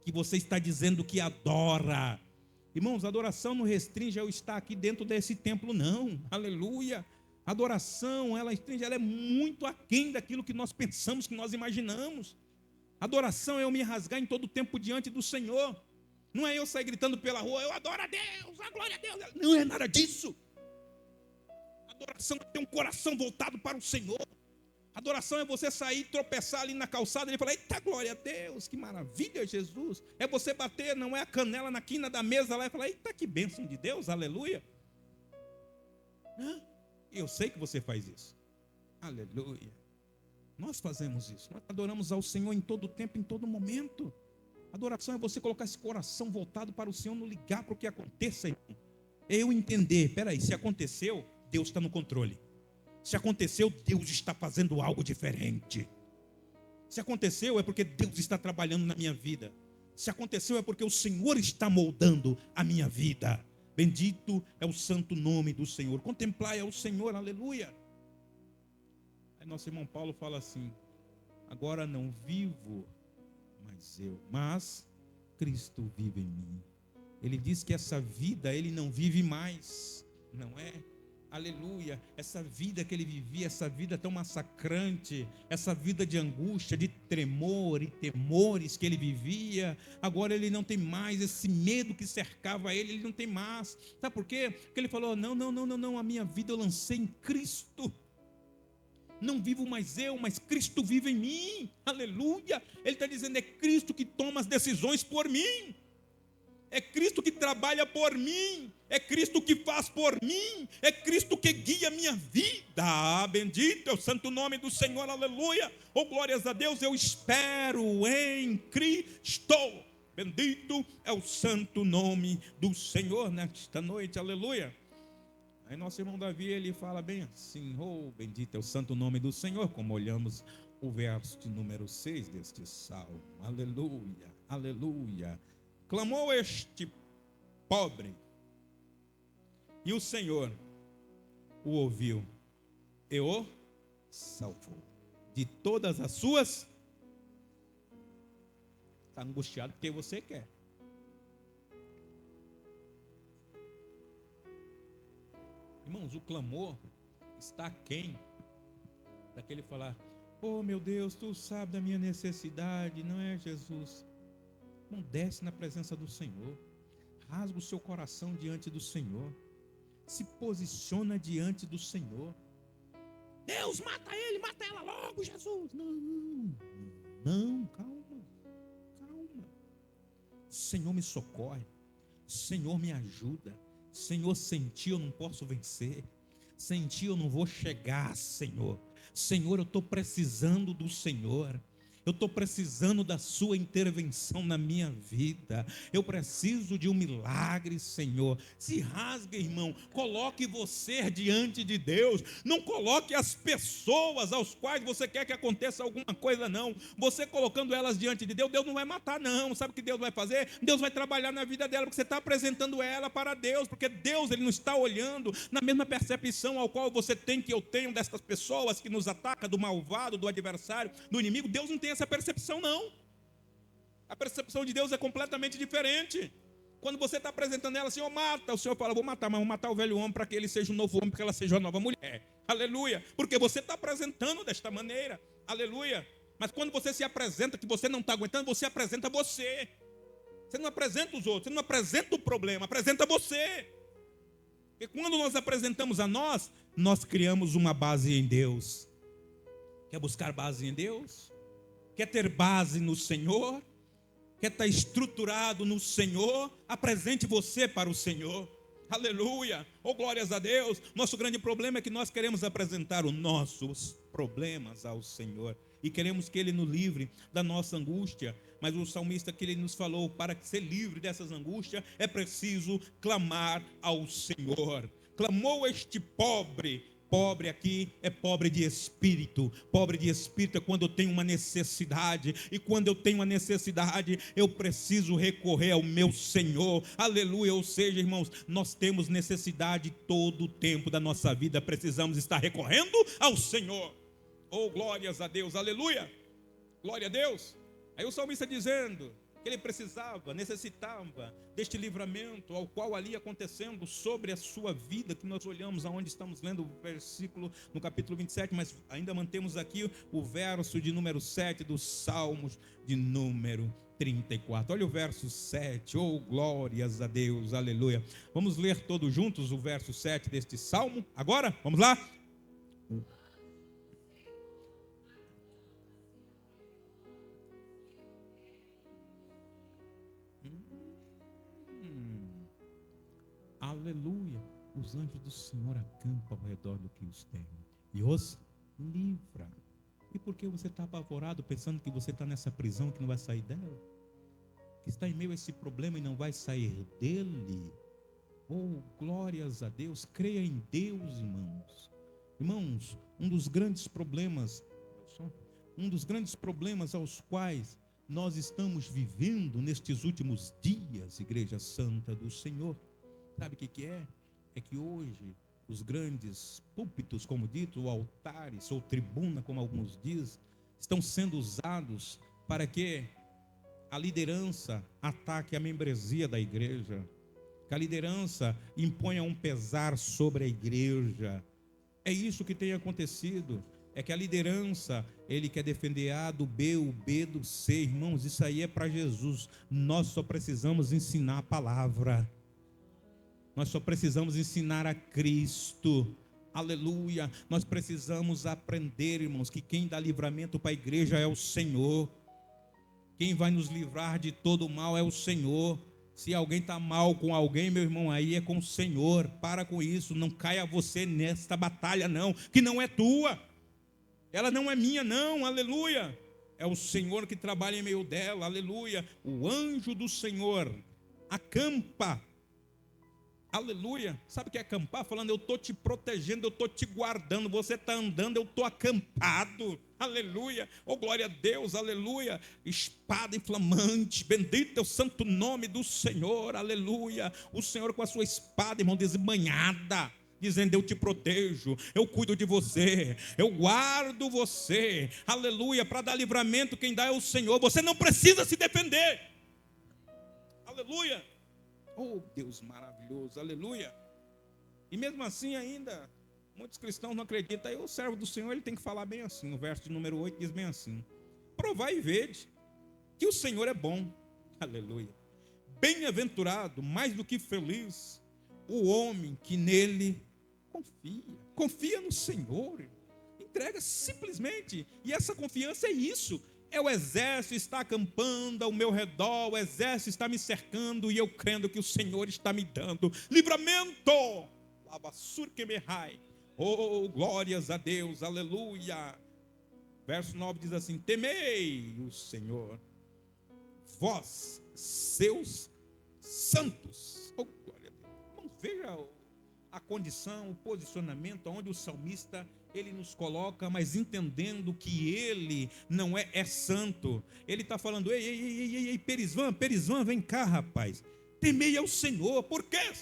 que você está dizendo que adora. Irmãos, a adoração não restringe ao estar aqui dentro desse templo, não. Aleluia. A adoração, ela é muito aquém daquilo que nós pensamos, que nós imaginamos. Adoração é eu me rasgar em todo tempo diante do Senhor. Não é eu sair gritando pela rua, eu adoro a Deus, a glória a Deus. Não é nada disso. Adoração é ter um coração voltado para o Senhor. Adoração é você sair, tropeçar ali na calçada e falar, eita, glória a Deus, que maravilha, Jesus. É você bater, não é a canela na quina da mesa lá e falar, eita, que bênção de Deus, aleluia. Eu sei que você faz isso. Aleluia. Nós fazemos isso. Nós adoramos ao Senhor em todo tempo, em todo momento. Adoração é você colocar esse coração voltado para o Senhor, não ligar para o que aconteça. Eu entender, peraí, se aconteceu, Deus está no controle. Se aconteceu, Deus está fazendo algo diferente. Se aconteceu, é porque Deus está trabalhando na minha vida. Se aconteceu, é porque o Senhor está moldando a minha vida. Bendito é o santo nome do Senhor. Contemplai ao Senhor, aleluia. Aí nosso irmão Paulo fala assim, agora não vivo mais eu, mas Cristo vive em mim. Ele diz que essa vida ele não vive mais, não é? Aleluia, essa vida que ele vivia, essa vida tão massacrante, essa vida de angústia, de tremor e temores que ele vivia, agora ele não tem mais esse medo que cercava ele não tem mais. Sabe por quê? Porque ele falou, não, a minha vida eu lancei em Cristo. Não vivo mais eu, mas Cristo vive em mim. Aleluia. Ele está dizendo, é Cristo que toma as decisões por mim. É Cristo que trabalha por mim. É Cristo que faz por mim. É Cristo que guia a minha vida. Bendito é o santo nome do Senhor. Aleluia. Oh, glórias a Deus. Eu espero em Cristo. Bendito é o santo nome do Senhor nesta noite. Aleluia. Aí nosso irmão Davi, ele fala bem assim, oh, bendito é o santo nome do Senhor, como olhamos o verso de número 6 deste salmo. Aleluia, aleluia. Clamou este pobre, e o Senhor o ouviu e o salvou de todas as suas. Está angustiado porque você quer. Irmãos, o clamor está aquém daquele falar, oh meu Deus, tu sabe da minha necessidade, não é, Jesus? Não desce na presença do Senhor, rasga o seu coração diante do Senhor, se posiciona diante do Senhor. Deus, mata ele, mata ela logo, Jesus. Não, calma. Senhor, me socorre. Senhor, me ajuda. Senhor, sem ti eu não posso vencer. Sem ti eu não vou chegar, Senhor. Senhor, eu estou precisando do Senhor. Eu estou precisando da sua intervenção na minha vida. Eu preciso de um milagre, Senhor. Se rasgue, irmão. Coloque você diante de Deus. Não coloque as pessoas aos quais você quer que aconteça alguma coisa, não. Você colocando elas diante de Deus, Deus não vai matar, não. Sabe o que Deus vai fazer? Deus vai trabalhar na vida dela, porque você está apresentando ela para Deus. Porque Deus, Ele não está olhando na mesma percepção ao qual você tem, que eu tenho dessas pessoas que nos atacam, do malvado, do adversário, do inimigo. Deus não tem essa percepção, não. A percepção de Deus é completamente diferente. Quando você está apresentando ela, Senhor, mata. O Senhor fala, vou matar, mas vou matar o velho homem para que ele seja um novo homem, para que ela seja uma nova mulher. Aleluia. Porque você está apresentando desta maneira. Aleluia. Mas quando você se apresenta, que você não está aguentando, você apresenta você. Você não apresenta os outros, você não apresenta o problema, apresenta você. Porque quando nós apresentamos a nós, nós criamos uma base em Deus. Quer buscar base em Deus? Quer ter base no Senhor? Quer estar estruturado no Senhor? Apresente você para o Senhor. Aleluia. Oh, glórias a Deus. Nosso grande problema é que nós queremos apresentar os nossos problemas ao Senhor. E queremos que Ele nos livre da nossa angústia. Mas o salmista que Ele nos falou, para ser livre dessas angústias, é preciso clamar ao Senhor. Clamou este pobre. Pobre aqui é pobre de espírito. Pobre de espírito é quando eu tenho uma necessidade. E quando eu tenho uma necessidade, eu preciso recorrer ao meu Senhor. Aleluia. Ou seja, irmãos, nós temos necessidade todo o tempo da nossa vida. Precisamos estar recorrendo ao Senhor. Oh, glórias a Deus. Aleluia. Glória a Deus. Aí o salmista dizendo que ele precisava, necessitava deste livramento ao qual ali acontecendo sobre a sua vida, que nós olhamos aonde estamos lendo o versículo no capítulo 27, mas ainda mantemos aqui o verso de número 7 dos Salmos de número 34. Olha o verso 7, oh glórias a Deus, aleluia. Vamos ler todos juntos o verso 7 deste Salmo, agora, vamos lá? Aleluia. Os anjos do Senhor acampam ao redor do que os temem e os livra. E por que você está apavorado, pensando que você está nessa prisão que não vai sair dela? Que está em meio a esse problema e não vai sair dele? Oh, glórias a Deus. Creia em Deus, irmãos. Irmãos, um dos grandes problemas aos quais nós estamos vivendo nestes últimos dias, Igreja Santa do Senhor, sabe o que é? É que hoje os grandes púlpitos, como dito, ou altares, ou tribuna, como alguns dizem, estão sendo usados para que a liderança ataque a membresia da igreja, que a liderança imponha um pesar sobre a igreja. É isso que tem acontecido. É que a liderança, ele quer defender A do B, o B do C. Irmãos, isso aí é para Jesus. Nós só precisamos ensinar a palavra. Nós só precisamos ensinar a Cristo. Aleluia. Nós precisamos aprender, irmãos, que quem dá livramento para a igreja é o Senhor. Quem vai nos livrar de todo mal é o Senhor. Se alguém está mal com alguém, meu irmão, aí é com o Senhor. Para com isso, não caia você nesta batalha não, que não é tua. Ela não é minha não, aleluia. É o Senhor que trabalha em meio dela, aleluia. O anjo do Senhor acampa. Aleluia. Sabe o que é acampar? Falando, eu estou te protegendo, eu estou te guardando. Você está andando, eu estou acampado. Aleluia. Oh, glória a Deus, aleluia. Espada inflamante, bendito é o santo nome do Senhor, aleluia. O Senhor com a sua espada, irmão, desmanhada, dizendo, eu te protejo, eu cuido de você, eu guardo você. Aleluia. Para dar livramento, quem dá é o Senhor. Você não precisa se defender. Aleluia. Oh, Deus maravilhoso, aleluia. E mesmo assim ainda, muitos cristãos não acreditam. Aí o servo do Senhor, ele tem que falar bem assim. No verso de número 8 diz bem assim: provai e vede que o Senhor é bom. Aleluia. Bem-aventurado, mais do que feliz, o homem que nele confia. Confia no Senhor. Entrega simplesmente. E essa confiança é isso. É o exército está acampando ao meu redor, o exército está me cercando e eu crendo que o Senhor está me dando livramento. Oh, glórias a Deus, aleluia. Verso 9 diz assim: temei o Senhor, vós, seus santos. Oh, glória a Deus. Vamos ver a condição, o posicionamento onde o salmista ele nos coloca, mas entendendo que ele não é santo. Ele está falando: ei, Perisvan, vem cá, rapaz. Temei ao Senhor. Por quê,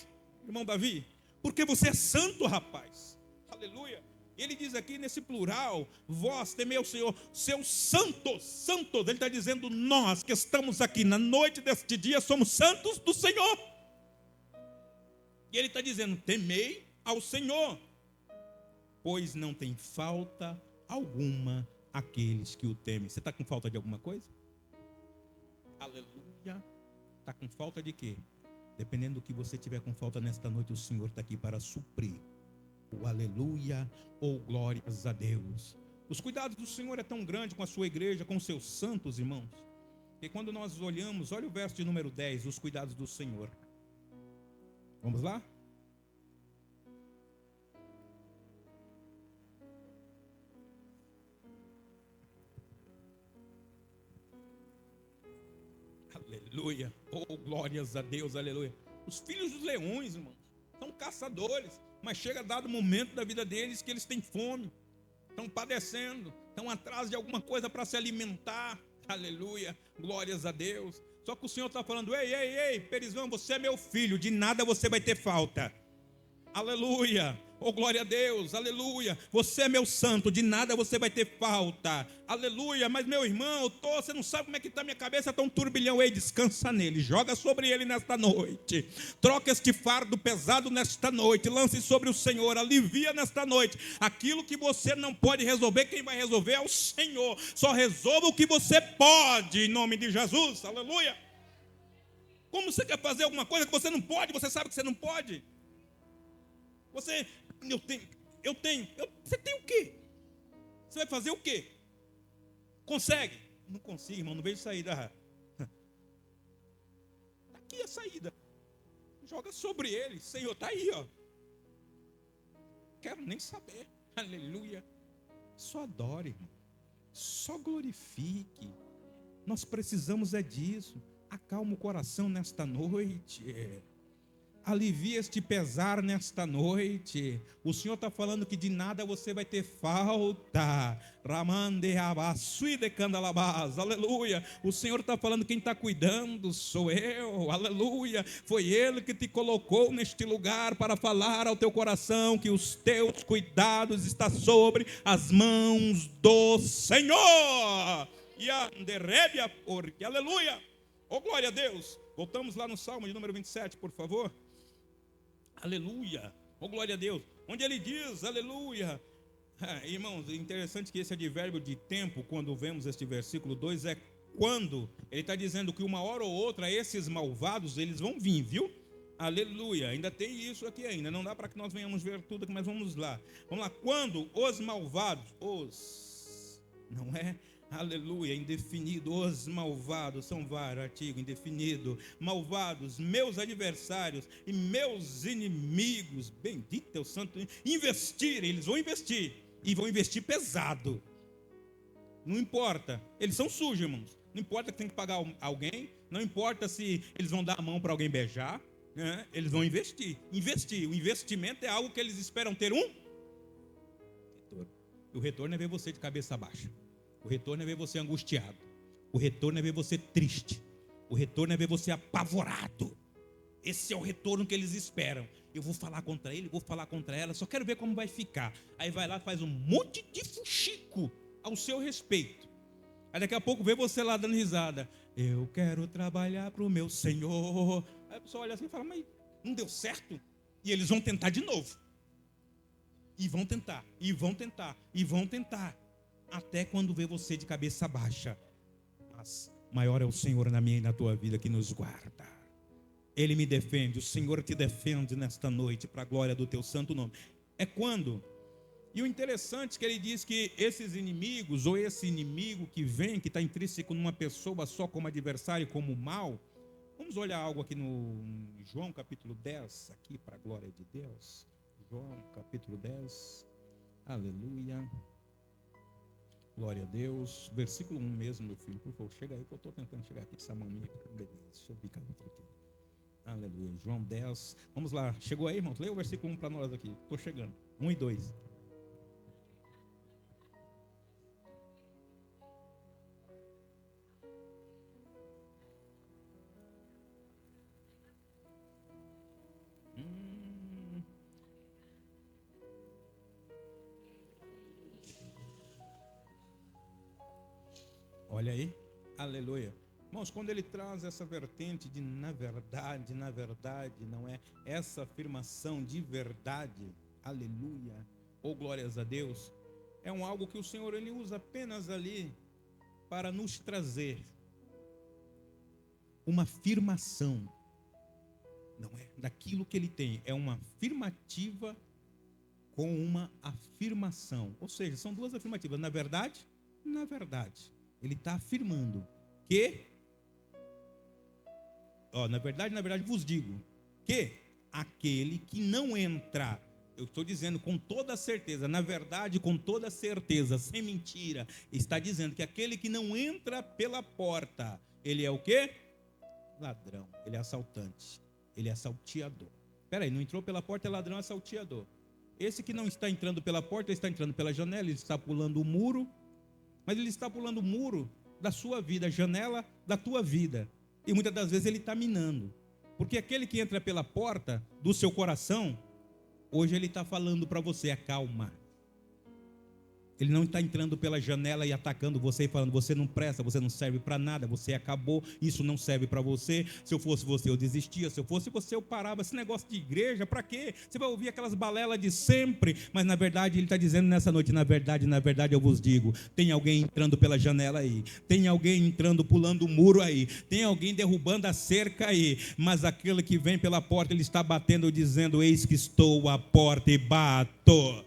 irmão Davi? Porque você é santo, rapaz. Aleluia. Ele diz aqui nesse plural: vós temei ao Senhor, seus santos. Ele está dizendo: nós que estamos aqui na noite deste dia somos santos do Senhor. E ele está dizendo: temei ao Senhor, pois não tem falta alguma aqueles que o temem. Você está com falta de alguma coisa? Aleluia. Está com falta de quê? Dependendo do que você tiver com falta nesta noite, o Senhor está aqui para suprir. O aleluia, ou glórias a Deus. Os cuidados do Senhor é tão grande com a sua igreja, com os seus santos, irmãos, que quando nós olhamos, olha o verso de número 10, os cuidados do Senhor. Vamos lá? Aleluia, oh glórias a Deus, aleluia. Os filhos dos leões, irmãos, são caçadores, mas chega dado momento da vida deles que eles têm fome, estão padecendo, estão atrás de alguma coisa para se alimentar. Aleluia, glórias a Deus. Só que o Senhor está falando: ei, Perisvão, você é meu filho, de nada você vai ter falta. Aleluia, oh glória a Deus, aleluia. Você é meu santo, de nada você vai ter falta. Aleluia, mas meu irmão, você não sabe como é que está minha cabeça, está um turbilhão. Ei, descansa nele, joga sobre ele nesta noite. Troca este fardo pesado nesta noite, lance sobre o Senhor, alivia nesta noite. Aquilo que você não pode resolver, quem vai resolver é o Senhor. Só resolva o que você pode, em nome de Jesus, aleluia. Como você quer fazer alguma coisa que você não pode, você sabe que você não pode? Você tem o quê? Você vai fazer o quê? Consegue? Não consigo, irmão, não vejo saída. Está aqui a saída. Joga sobre ele, Senhor, está aí, ó. Quero nem saber, aleluia. Só adore, irmão. Só glorifique. Nós precisamos é disso. Acalma o coração nesta noite. Alivia este pesar nesta noite. O Senhor está falando que de nada você vai ter falta. Aleluia. O Senhor está falando: quem está cuidando sou eu. Aleluia. Foi Ele que te colocou neste lugar para falar ao teu coração que os teus cuidados estão sobre as mãos do Senhor. E anderébia, porque aleluia. Oh glória a Deus. Voltamos lá no Salmo de número 27, por favor. Aleluia, oh glória a Deus, onde ele diz, aleluia. Irmãos, é interessante que esse advérbio de tempo, quando vemos este versículo 2, é quando ele está dizendo que uma hora ou outra esses malvados, eles vão vir, viu? Aleluia, ainda tem isso aqui ainda, não dá para que nós venhamos ver tudo aqui, mas vamos lá. Vamos lá, quando os malvados, não é? Aleluia, indefinido, os malvados, são vários artigos, indefinido, malvados, meus adversários e meus inimigos, bendito é o santo, investirem, eles vão investir, e vão investir pesado, não importa, eles são sujos, irmãos, não importa que tem que pagar alguém, não importa se eles vão dar a mão para alguém beijar, né? Eles vão investir, o investimento é algo que eles esperam ter um retorno, e o retorno é ver você de cabeça baixa. O retorno é ver você angustiado. O retorno é ver você triste. O retorno é ver você apavorado. Esse é o retorno que eles esperam. Eu vou falar contra ele, vou falar contra ela, só quero ver como vai ficar. Aí vai lá, faz um monte de fuxico ao seu respeito. Aí daqui a pouco vê você lá dando risada. Eu quero trabalhar para o meu Senhor. Aí a pessoa olha assim e fala: mas não deu certo? E eles vão tentar de novo. E vão tentar, e vão tentar, e vão tentar. Até quando vê você de cabeça baixa. Mas maior é o Senhor na minha e na tua vida, que nos guarda. Ele me defende, o Senhor te defende nesta noite, para a glória do teu santo nome. É quando E o interessante é que ele diz que esses inimigos, ou esse inimigo que vem, que está intrínseco numa pessoa só como adversário, como mal. Vamos olhar algo aqui no João capítulo 10, aqui para a glória de Deus. João capítulo 10, aleluia. Glória a Deus. Versículo 1 mesmo, meu filho, por favor, chega aí que eu estou tentando chegar aqui com essa mão minha. Deixa eu ficar aqui. Aleluia. João 10, vamos lá. Chegou aí, irmãos? Leia o versículo 1 para nós aqui. Estou chegando. 1 e 2. Olha aí, aleluia. Irmãos, quando ele traz essa vertente de na verdade, não é essa afirmação de verdade, aleluia, ou glórias a Deus, é algo que o Senhor ele usa apenas ali para nos trazer uma afirmação, não é daquilo que ele tem, é uma afirmativa com uma afirmação, ou seja, são duas afirmativas, na verdade, ele está afirmando que, na verdade vos digo, que aquele que não entrar, eu estou dizendo com toda certeza, na verdade com toda certeza, sem mentira, está dizendo que aquele que não entra pela porta, ele é o quê? Ladrão, ele é assaltante, ele é salteador. Espera aí, não entrou pela porta, é ladrão, é salteador. Esse que não está entrando pela porta, ele está entrando pela janela, ele está pulando o muro, mas ele está pulando o muro da sua vida, a janela da tua vida. E muitas das vezes ele está minando. Porque aquele que entra pela porta do seu coração, hoje ele está falando para você, acalma. Ele não está entrando pela janela e atacando você e falando, você não presta, você não serve para nada, você acabou, isso não serve para você. Se eu fosse você, eu desistia. Se eu fosse você, eu parava. Esse negócio de igreja, para quê? Você vai ouvir aquelas balelas de sempre. Mas na verdade, ele está dizendo nessa noite, na verdade, eu vos digo, tem alguém entrando pela janela aí, tem alguém entrando, pulando o muro aí, tem alguém derrubando a cerca aí, mas aquele que vem pela porta, ele está batendo, dizendo, eis que estou à porta e bato.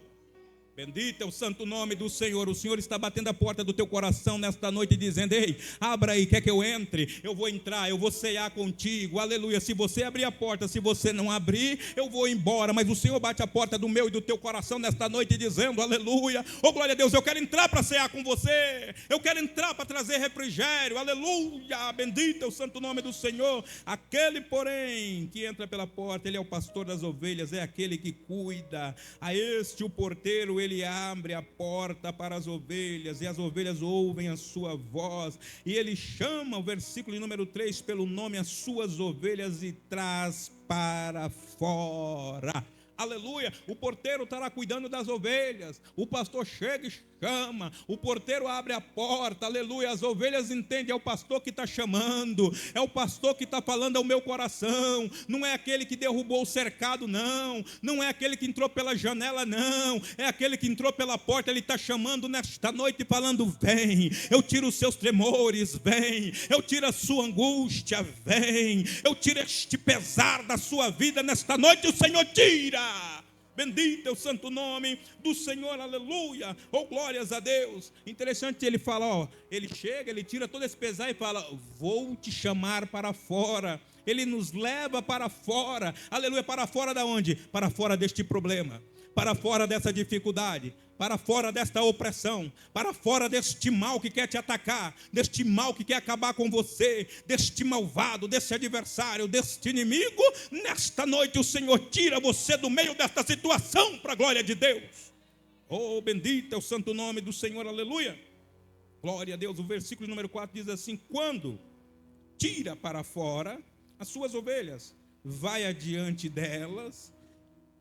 Bendito é o santo nome do Senhor. O Senhor está batendo a porta do teu coração nesta noite, dizendo, ei, abra aí, quer que eu entre? Eu vou entrar, eu vou cear contigo, aleluia. Se você abrir a porta, se você não abrir, eu vou embora. Mas o Senhor bate a porta do meu e do teu coração nesta noite, dizendo, aleluia, oh glória a Deus, eu quero entrar para cear com você, eu quero entrar para trazer refrigério, aleluia. Bendito é o santo nome do Senhor. Aquele, porém, que entra pela porta, ele é o pastor das ovelhas, é aquele que cuida. A este o porteiro, ele abre a porta para as ovelhas, e as ovelhas ouvem a sua voz, e ele chama, o versículo número 3, pelo nome as suas ovelhas e traz para fora. Aleluia, o porteiro estará cuidando das ovelhas, o pastor chega e chama, o porteiro abre a porta, aleluia, as ovelhas entendem, é o pastor que está chamando, é o pastor que está falando ao meu coração, não é aquele que derrubou o cercado, não é aquele que entrou pela janela, não, é aquele que entrou pela porta, ele está chamando nesta noite, falando, vem, eu tiro os seus tremores, vem, eu tiro a sua angústia, vem, eu tiro este pesar da sua vida, nesta noite o Senhor tira. Bendito é o santo nome do Senhor, aleluia, oh glórias a Deus. Interessante, ele fala, ele chega, ele tira todo esse pesar e fala, vou te chamar para fora. Ele nos leva para fora, aleluia, para fora da onde? Para fora deste problema, para fora dessa dificuldade, para fora desta opressão, para fora deste mal que quer te atacar, deste mal que quer acabar com você, deste malvado, desse adversário, deste inimigo. Nesta noite o Senhor tira você do meio desta situação, para a glória de Deus. Oh, bendito é o santo nome do Senhor, aleluia. Glória a Deus. O versículo número 4 diz assim, quando tira para fora as suas ovelhas, vai adiante delas,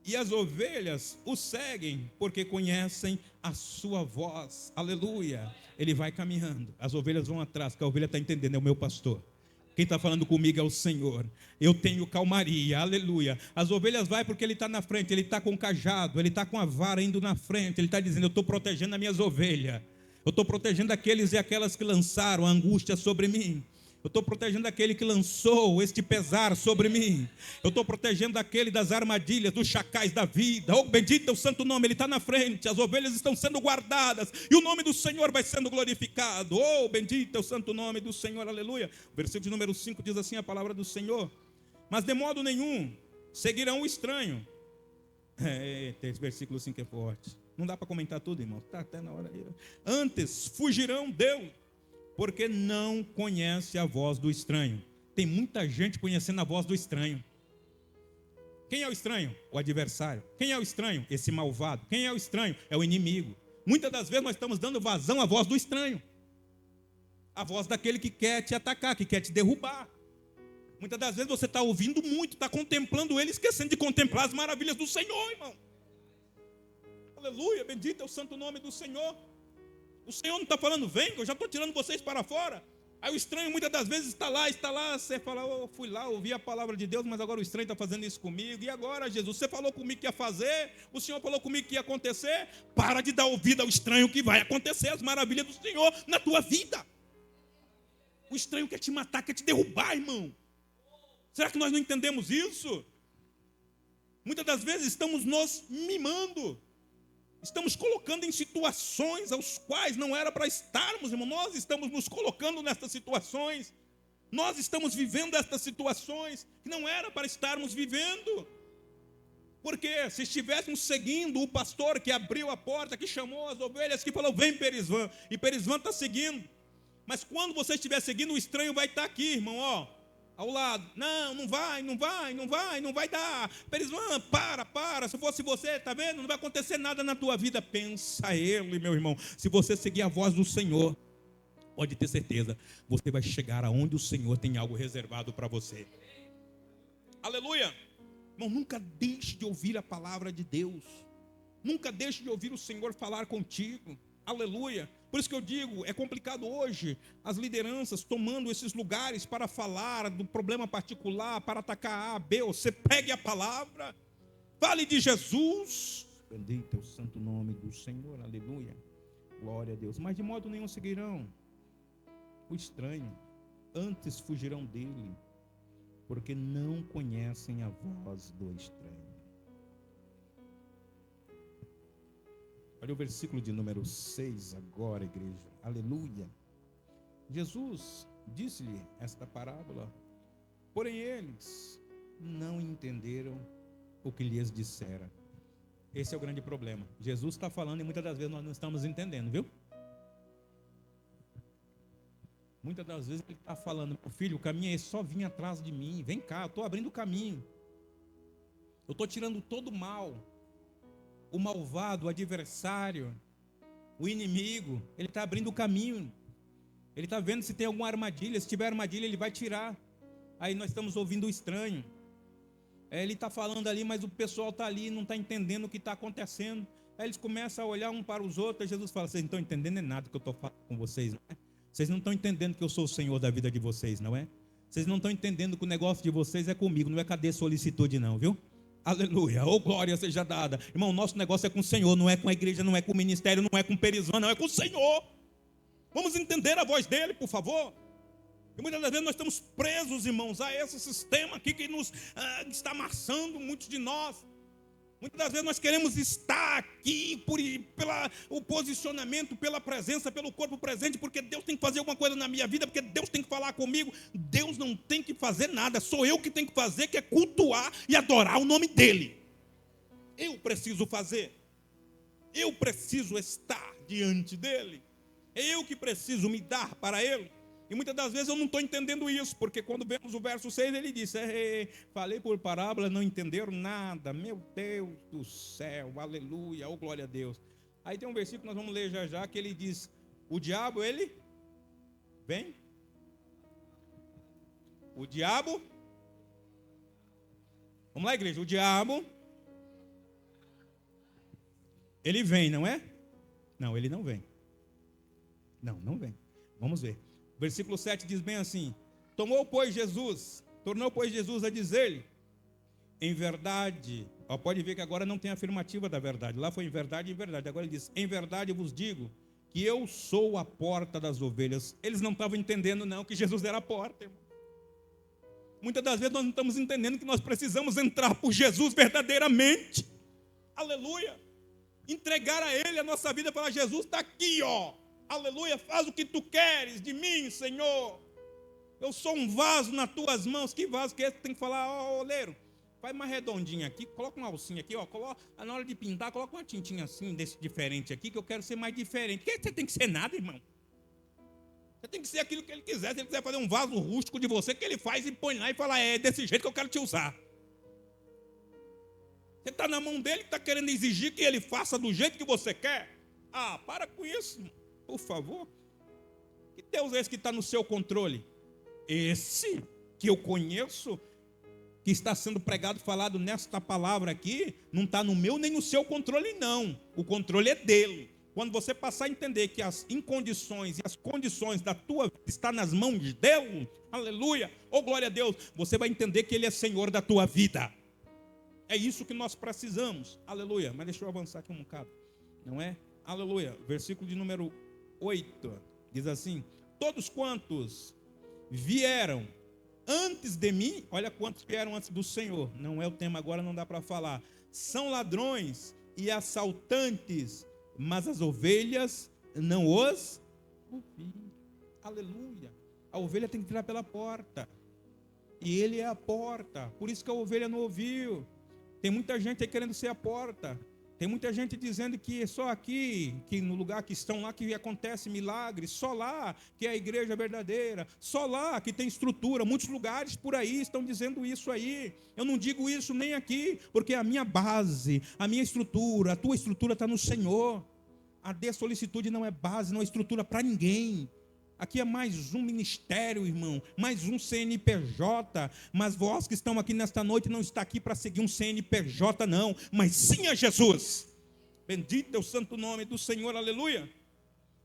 e as ovelhas o seguem, porque conhecem a sua voz, aleluia. Ele vai caminhando, as ovelhas vão atrás, porque a ovelha está entendendo, é o meu pastor. Quem está falando comigo é o Senhor. Eu tenho calmaria, aleluia. As ovelhas vai porque ele está na frente, ele está com o cajado, ele está com a vara indo na frente, ele está dizendo, eu estou protegendo as minhas ovelhas, eu estou protegendo aqueles e aquelas que lançaram a angústia sobre mim. Eu estou protegendo aquele que lançou este pesar sobre mim. Eu estou protegendo aquele das armadilhas, dos chacais da vida. Oh, bendito é o santo nome, ele está na frente. As ovelhas estão sendo guardadas e o nome do Senhor vai sendo glorificado. Oh, bendito é o santo nome do Senhor, aleluia. O versículo de número 5 diz assim a palavra do Senhor: mas de modo nenhum seguirão o estranho. Esse versículo 5 é forte. Não dá para comentar tudo, irmão. Está até na hora aí. Antes fugirão dele, porque não conhece a voz do estranho. Tem muita gente conhecendo a voz do estranho. Quem é o estranho? O adversário. Quem é o estranho? Esse malvado. Quem é o estranho? É o inimigo. Muitas das vezes nós estamos dando vazão à voz do estranho. A voz daquele que quer te atacar, que quer te derrubar. Muitas das vezes você está ouvindo muito, está contemplando ele, esquecendo de contemplar as maravilhas do Senhor, irmão. Aleluia, bendito é o santo nome do Senhor. O Senhor não está falando, vem, eu já estou tirando vocês para fora. Aí o estranho muitas das vezes está lá, você fala, eu fui lá, ouvi a palavra de Deus, mas agora o estranho está fazendo isso comigo. E agora, Jesus, você falou comigo que ia fazer, o Senhor falou comigo que ia acontecer. Para de dar ouvido ao estranho, que vai acontecer as maravilhas do Senhor na tua vida. O estranho quer te matar, quer te derrubar, irmão. Será que nós não entendemos isso? Muitas das vezes estamos nos mimando. Estamos colocando em situações aos quais não era para estarmos, irmão. Nós estamos nos colocando nessas situações. Nós estamos vivendo estas situações que não era para estarmos vivendo. Porque se estivéssemos seguindo o pastor que abriu a porta, que chamou as ovelhas, que falou, vem Perisvan, e Perisvan está seguindo. Mas quando você estiver seguindo, o estranho vai estar aqui, irmão, ó, ao lado. Não vai dar. Perisvan, para. Se fosse você, tá vendo? Não vai acontecer nada na tua vida. Pensa ele, meu irmão. Se você seguir a voz do Senhor, pode ter certeza, você vai chegar aonde o Senhor tem algo reservado para você. Aleluia. Irmão, nunca deixe de ouvir a palavra de Deus. Nunca deixe de ouvir o Senhor falar contigo. Aleluia. Por isso que eu digo, é complicado hoje as lideranças tomando esses lugares para falar do problema particular, para atacar A, B ou C. Pegue a palavra, fale de Jesus. Bendito é o santo nome do Senhor, aleluia. Glória a Deus. Mas de modo nenhum seguirão o estranho, antes fugirão dele, porque não conhecem a voz do estranho. Olha o versículo de número 6 agora, igreja. Aleluia. Jesus disse-lhe esta parábola, porém eles não entenderam o que lhes dissera. Esse é o grande problema. Jesus está falando e muitas das vezes nós não estamos entendendo, viu? Muitas das vezes ele está falando, filho, o caminho é só vir atrás de mim. Vem cá, eu estou abrindo o caminho. Eu estou tirando todo o mal. O malvado, o adversário, o inimigo, ele está abrindo o caminho. Ele está vendo se tem alguma armadilha. Se tiver armadilha, ele vai tirar. Aí nós estamos ouvindo o estranho. Ele está falando ali, mas o pessoal está ali, não está entendendo o que está acontecendo. Aí eles começam a olhar um para os outros. Aí Jesus fala, vocês não estão entendendo nada que eu estou falando com vocês, não é? Vocês não estão entendendo que eu sou o Senhor da vida de vocês, não é? Vocês não estão entendendo que o negócio de vocês é comigo, não é cadê solicitude não, viu? Aleluia, oh glória seja dada. Irmão, nosso negócio é com o Senhor, não é com a igreja, não é com o ministério, não é com o Perisvan, não é com o Senhor. Vamos entender a voz dele, por favor. E muitas das vezes nós estamos presos, irmãos, a esse sistema aqui que nos está amassando muitos de nós. Muitas das vezes nós queremos estar aqui pelo posicionamento, pela presença, pelo corpo presente, porque Deus tem que fazer alguma coisa na minha vida, porque Deus tem que falar comigo. Deus não tem que fazer nada, sou eu que tenho que fazer, que é cultuar e adorar o nome dEle. Eu preciso fazer, eu preciso estar diante dEle, é eu que preciso me dar para Ele. E muitas das vezes eu não estou entendendo isso, porque quando vemos o verso 6, ele diz, falei por parábola, não entenderam nada, meu Deus do céu, aleluia, oh glória a Deus. Aí tem um versículo que nós vamos ler já, que ele diz, o diabo, ele vem? O diabo, vamos lá igreja, o diabo, ele vem, não é? Não, ele não vem. Não vem. Vamos ver. Versículo 7 diz bem assim, tornou pois Jesus a dizer-lhe, em verdade, pode ver que agora não tem afirmativa da verdade, lá foi em verdade, agora ele diz, em verdade vos digo, que eu sou a porta das ovelhas. Eles não estavam entendendo não que Jesus era a porta, irmão. Muitas das vezes nós não estamos entendendo que nós precisamos entrar por Jesus verdadeiramente. Aleluia. Entregar a Ele a nossa vida para Jesus. Está aqui, ó. Aleluia. Faz o que tu queres de mim, Senhor. Eu sou um vaso nas tuas mãos. Que vaso que é esse? Tem que falar, ó, oleiro, faz mais redondinho aqui, coloca uma alcinha aqui, ó, na hora de pintar, coloca uma tintinha assim, desse diferente aqui, que eu quero ser mais diferente. Que você tem que ser nada, irmão. Você tem que ser aquilo que ele quiser. Se ele quiser fazer um vaso rústico de você, que ele faz e põe lá e fala, é desse jeito que eu quero te usar. Você está na mão dele, está querendo exigir que ele faça do jeito que você quer. Ah, para com isso, por favor. Que Deus é esse que está no seu controle? Esse que eu conheço, que está sendo pregado, falado nesta palavra aqui, não está no meu nem no seu controle, não. O controle é dele. Quando você passar a entender que as incondições e as condições da tua vida estão nas mãos de Deus, aleluia, oh glória a Deus, você vai entender que Ele é Senhor da tua vida. É isso que nós precisamos, aleluia. Mas deixa eu avançar aqui um bocado, não é? Aleluia, versículo de número 8, diz assim: todos quantos vieram antes de mim, olha quantos vieram antes do Senhor, não é o tema agora, não dá para falar, são ladrões e assaltantes, mas as ovelhas não os ouviram. Aleluia. A ovelha tem que entrar pela porta, e ele é a porta, por isso que a ovelha não ouviu. Tem muita gente aí querendo ser a porta. Tem muita gente dizendo que é só aqui, que no lugar que estão lá que acontece milagres, só lá que é a igreja verdadeira, só lá que tem estrutura. Muitos lugares por aí estão dizendo isso aí. Eu não digo isso nem aqui, porque a minha base, a minha estrutura, a tua estrutura está no Senhor. A dessolicitude não é base, não é estrutura para ninguém. Aqui é mais um ministério, irmão, mais um CNPJ, mas vós que estão aqui nesta noite não está aqui para seguir um CNPJ não, mas sim a Jesus. Bendito é o santo nome do Senhor, aleluia.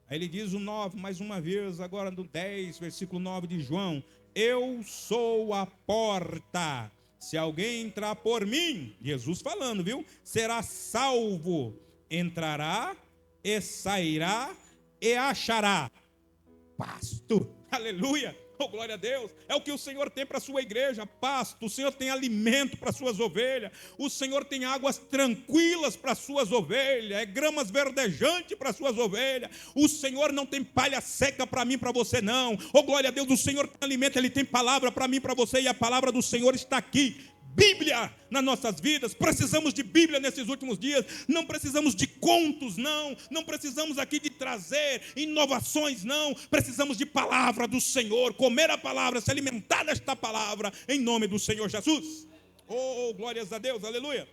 Aí ele diz o 9, mais uma vez, agora no 10, versículo 9 de João: eu sou a porta, se alguém entrar por mim, Jesus falando, viu? Será salvo, entrará e sairá e achará pasto, aleluia, oh glória a Deus. É o que o Senhor tem para a sua igreja, pasto. O Senhor tem alimento para as suas ovelhas, o Senhor tem águas tranquilas para as suas ovelhas, é gramas verdejantes para as suas ovelhas. O Senhor não tem palha seca para mim, para você não, oh glória a Deus. O Senhor tem alimento, Ele tem palavra para mim, para você, e a palavra do Senhor está aqui. Bíblia nas nossas vidas, precisamos de Bíblia nesses últimos dias, não precisamos de contos, não precisamos aqui de trazer inovações, não, precisamos de palavra do Senhor, comer a palavra, se alimentar desta palavra, em nome do Senhor Jesus. Oh, glórias a Deus, aleluia.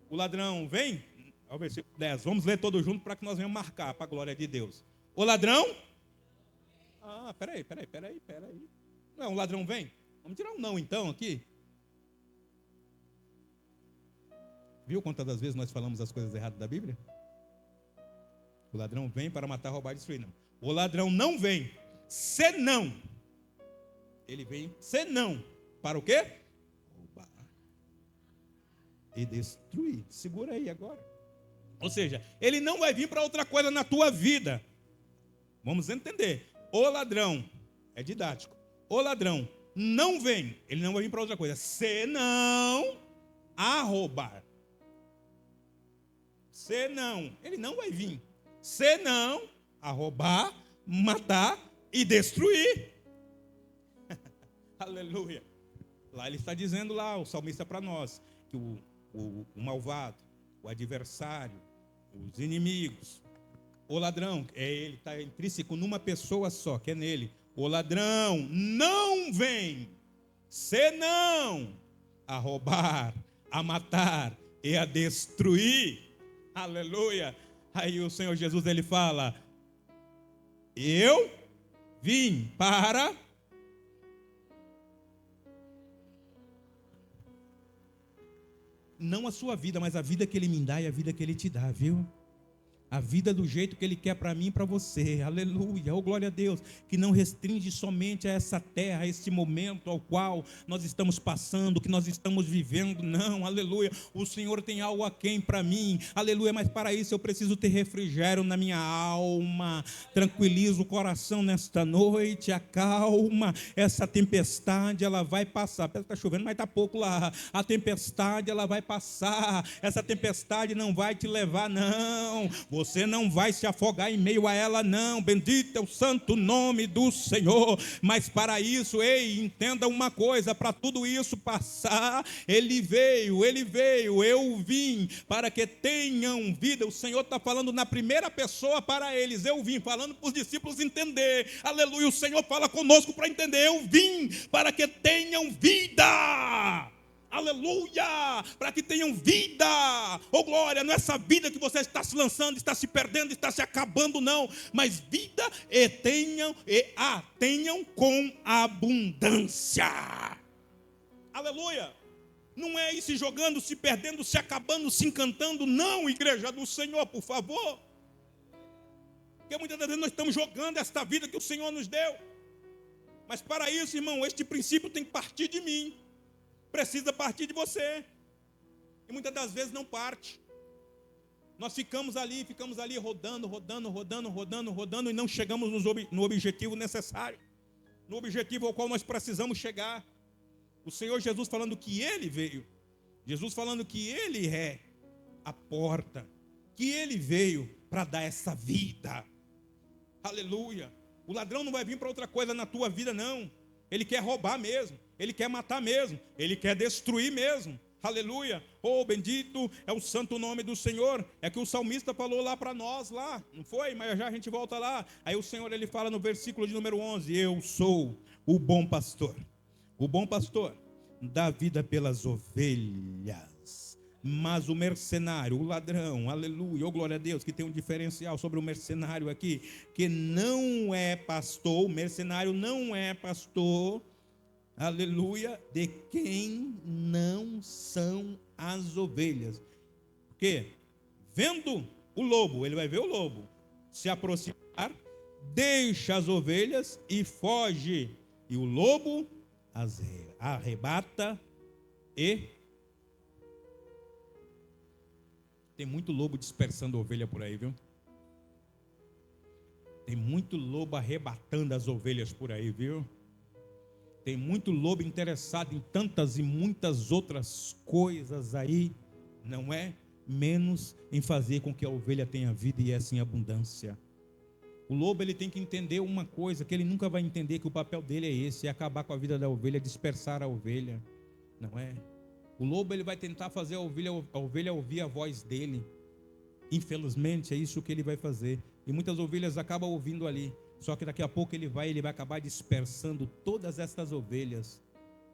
O ladrão vem, ao versículo 10, vamos ler todos juntos para que nós venhamos marcar, para a glória de Deus. O ladrão, peraí, não é um ladrão vem? Vamos tirar um não então aqui. Viu quantas das vezes nós falamos as coisas erradas da Bíblia? O ladrão vem para matar, roubar e destruir. Não. O ladrão não vem, senão. Ele vem, senão. Para o quê? Roubar e destruir. Segura aí agora. Ou seja, ele não vai vir para outra coisa na tua vida. Vamos entender. O ladrão, é didático. O ladrão não vem, ele não vai vir para outra coisa, senão a roubar. Senão, ele não vai vir, senão a roubar, matar e destruir. Aleluia. Lá ele está dizendo lá, o salmista para nós, que o malvado, o adversário, os inimigos, o ladrão, ele está intrínseco numa pessoa só, que é nele. O ladrão não vem, senão a roubar, a matar e a destruir. Aleluia. Aí o Senhor Jesus, ele fala: eu vim para não a sua vida, mas a vida que Ele me dá e a vida que Ele te dá, viu? A vida do jeito que Ele quer para mim e para você. Aleluia. Oh, glória a Deus. Que não restringe somente a essa terra, a esse momento ao qual nós estamos passando, que nós estamos vivendo. Não, aleluia. O Senhor tem algo aquém para mim. Aleluia. Mas para isso eu preciso ter refrigério na minha alma. Tranquiliza o coração nesta noite. Acalma. Essa tempestade, ela vai passar. Parece que está chovendo, mas está pouco lá. A tempestade, ela vai passar. Essa tempestade não vai te levar, não. Você não vai se afogar em meio a ela, não. Bendito é o santo nome do Senhor. Mas para isso, ei, entenda uma coisa: para tudo isso passar, Ele veio, eu vim para que tenham vida. O Senhor está falando na primeira pessoa para eles. Eu vim, falando para os discípulos entender. Aleluia, o Senhor fala conosco para entender. Eu vim para que tenham vida. Aleluia, para que tenham vida. Oh glória, não é essa vida que você está se lançando, está se perdendo, está se acabando, não. Mas vida tenham com abundância. Aleluia. Não é ir se jogando, se perdendo, se acabando, se encantando, não, igreja do Senhor, por favor. Porque muitas das vezes nós estamos jogando esta vida que o Senhor nos deu. Mas para isso, irmão, este princípio tem que partir de mim. Precisa partir de você. E muitas das vezes não parte. Nós ficamos ali rodando e não chegamos no objetivo necessário. No objetivo ao qual nós precisamos chegar. O Senhor Jesus falando que Ele veio. Jesus falando que Ele é a porta. Que Ele veio para dar essa vida. Aleluia. O ladrão não vai vir para outra coisa na tua vida, não. Ele quer roubar mesmo. Ele quer matar mesmo, Ele quer destruir mesmo, aleluia. Oh, bendito é o santo nome do Senhor. É que o salmista falou lá para nós, lá, não foi? Mas já a gente volta lá. Aí o Senhor, Ele fala no versículo de número 11, eu sou o bom pastor dá vida pelas ovelhas. Mas o mercenário, o ladrão, aleluia, oh glória a Deus, que tem um diferencial sobre o mercenário aqui, que não é pastor, o mercenário não é pastor, aleluia, de quem não são as ovelhas. Porque vendo o lobo, ele vai ver o lobo se aproximar, deixa as ovelhas e foge. E o lobo as arrebata e... Tem muito lobo dispersando ovelha por aí, viu? Tem muito lobo arrebatando as ovelhas por aí, viu? Tem muito lobo interessado em tantas e muitas outras coisas aí, não é? Menos em fazer com que a ovelha tenha vida e essa em abundância. O lobo, ele tem que entender uma coisa, que ele nunca vai entender, que o papel dele é esse, é acabar com a vida da ovelha, dispersar a ovelha, não é? O lobo, ele vai tentar fazer a ovelha ouvir a voz dele. Infelizmente, é isso que ele vai fazer. E muitas ovelhas acabam ouvindo ali. Só que daqui a pouco ele vai acabar dispersando todas estas ovelhas.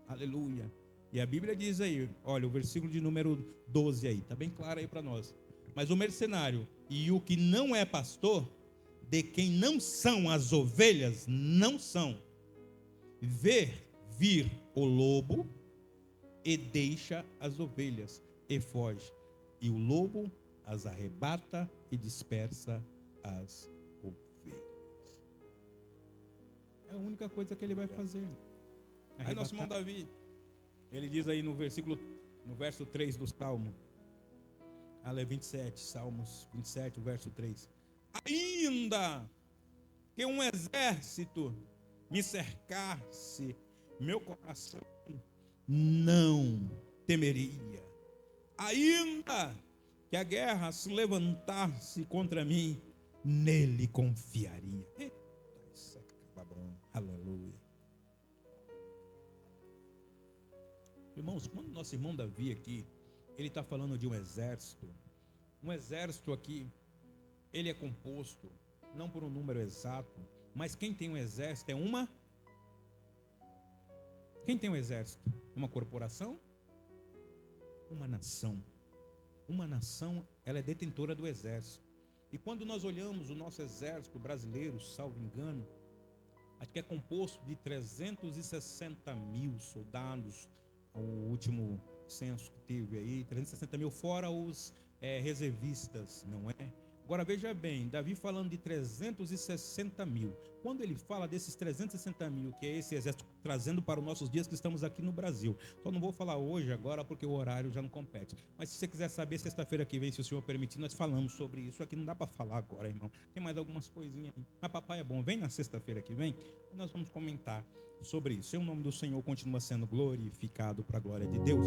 Aleluia. E a Bíblia diz aí, olha, o versículo de número 12 aí, está bem claro aí para nós. Mas o mercenário e o que não é pastor, de quem não são as ovelhas, não são, ver vir o lobo e deixa as ovelhas e foge. E o lobo as arrebata e dispersa as ovelhas. É a única coisa que ele vai fazer. Aí nosso irmão Davi, ele diz aí no verso 3 do Salmo, 27, Salmos 27, verso 3. Ainda que um exército me cercasse, meu coração não temeria. Ainda que a guerra se levantasse contra mim, nele confiaria. Eita, isso acaba bom. Aleluia. Irmãos, quando nosso irmão Davi aqui, ele está falando de um exército aqui, ele é composto, não por um número exato, mas quem tem um exército é uma... Quem tem um exército? Uma corporação? Uma nação. Uma nação, ela é detentora do exército. E quando nós olhamos o nosso exército brasileiro, salvo engano, acho que é composto de 360 mil soldados, o último censo que teve aí, 360 mil, fora os reservistas, não é? Agora veja bem, Davi falando de 360 mil. Quando ele fala desses 360 mil, que é esse exército trazendo para os nossos dias que estamos aqui no Brasil. Só não vou falar hoje, agora, porque o horário já não compete. Mas se você quiser saber, sexta-feira que vem, se o senhor permitir, nós falamos sobre isso. Aqui não dá para falar agora, irmão. Tem mais algumas coisinhas aí. Mas papai é bom, vem na sexta-feira que vem, e nós vamos comentar sobre isso. E o nome do Senhor continua sendo glorificado para a glória de Deus.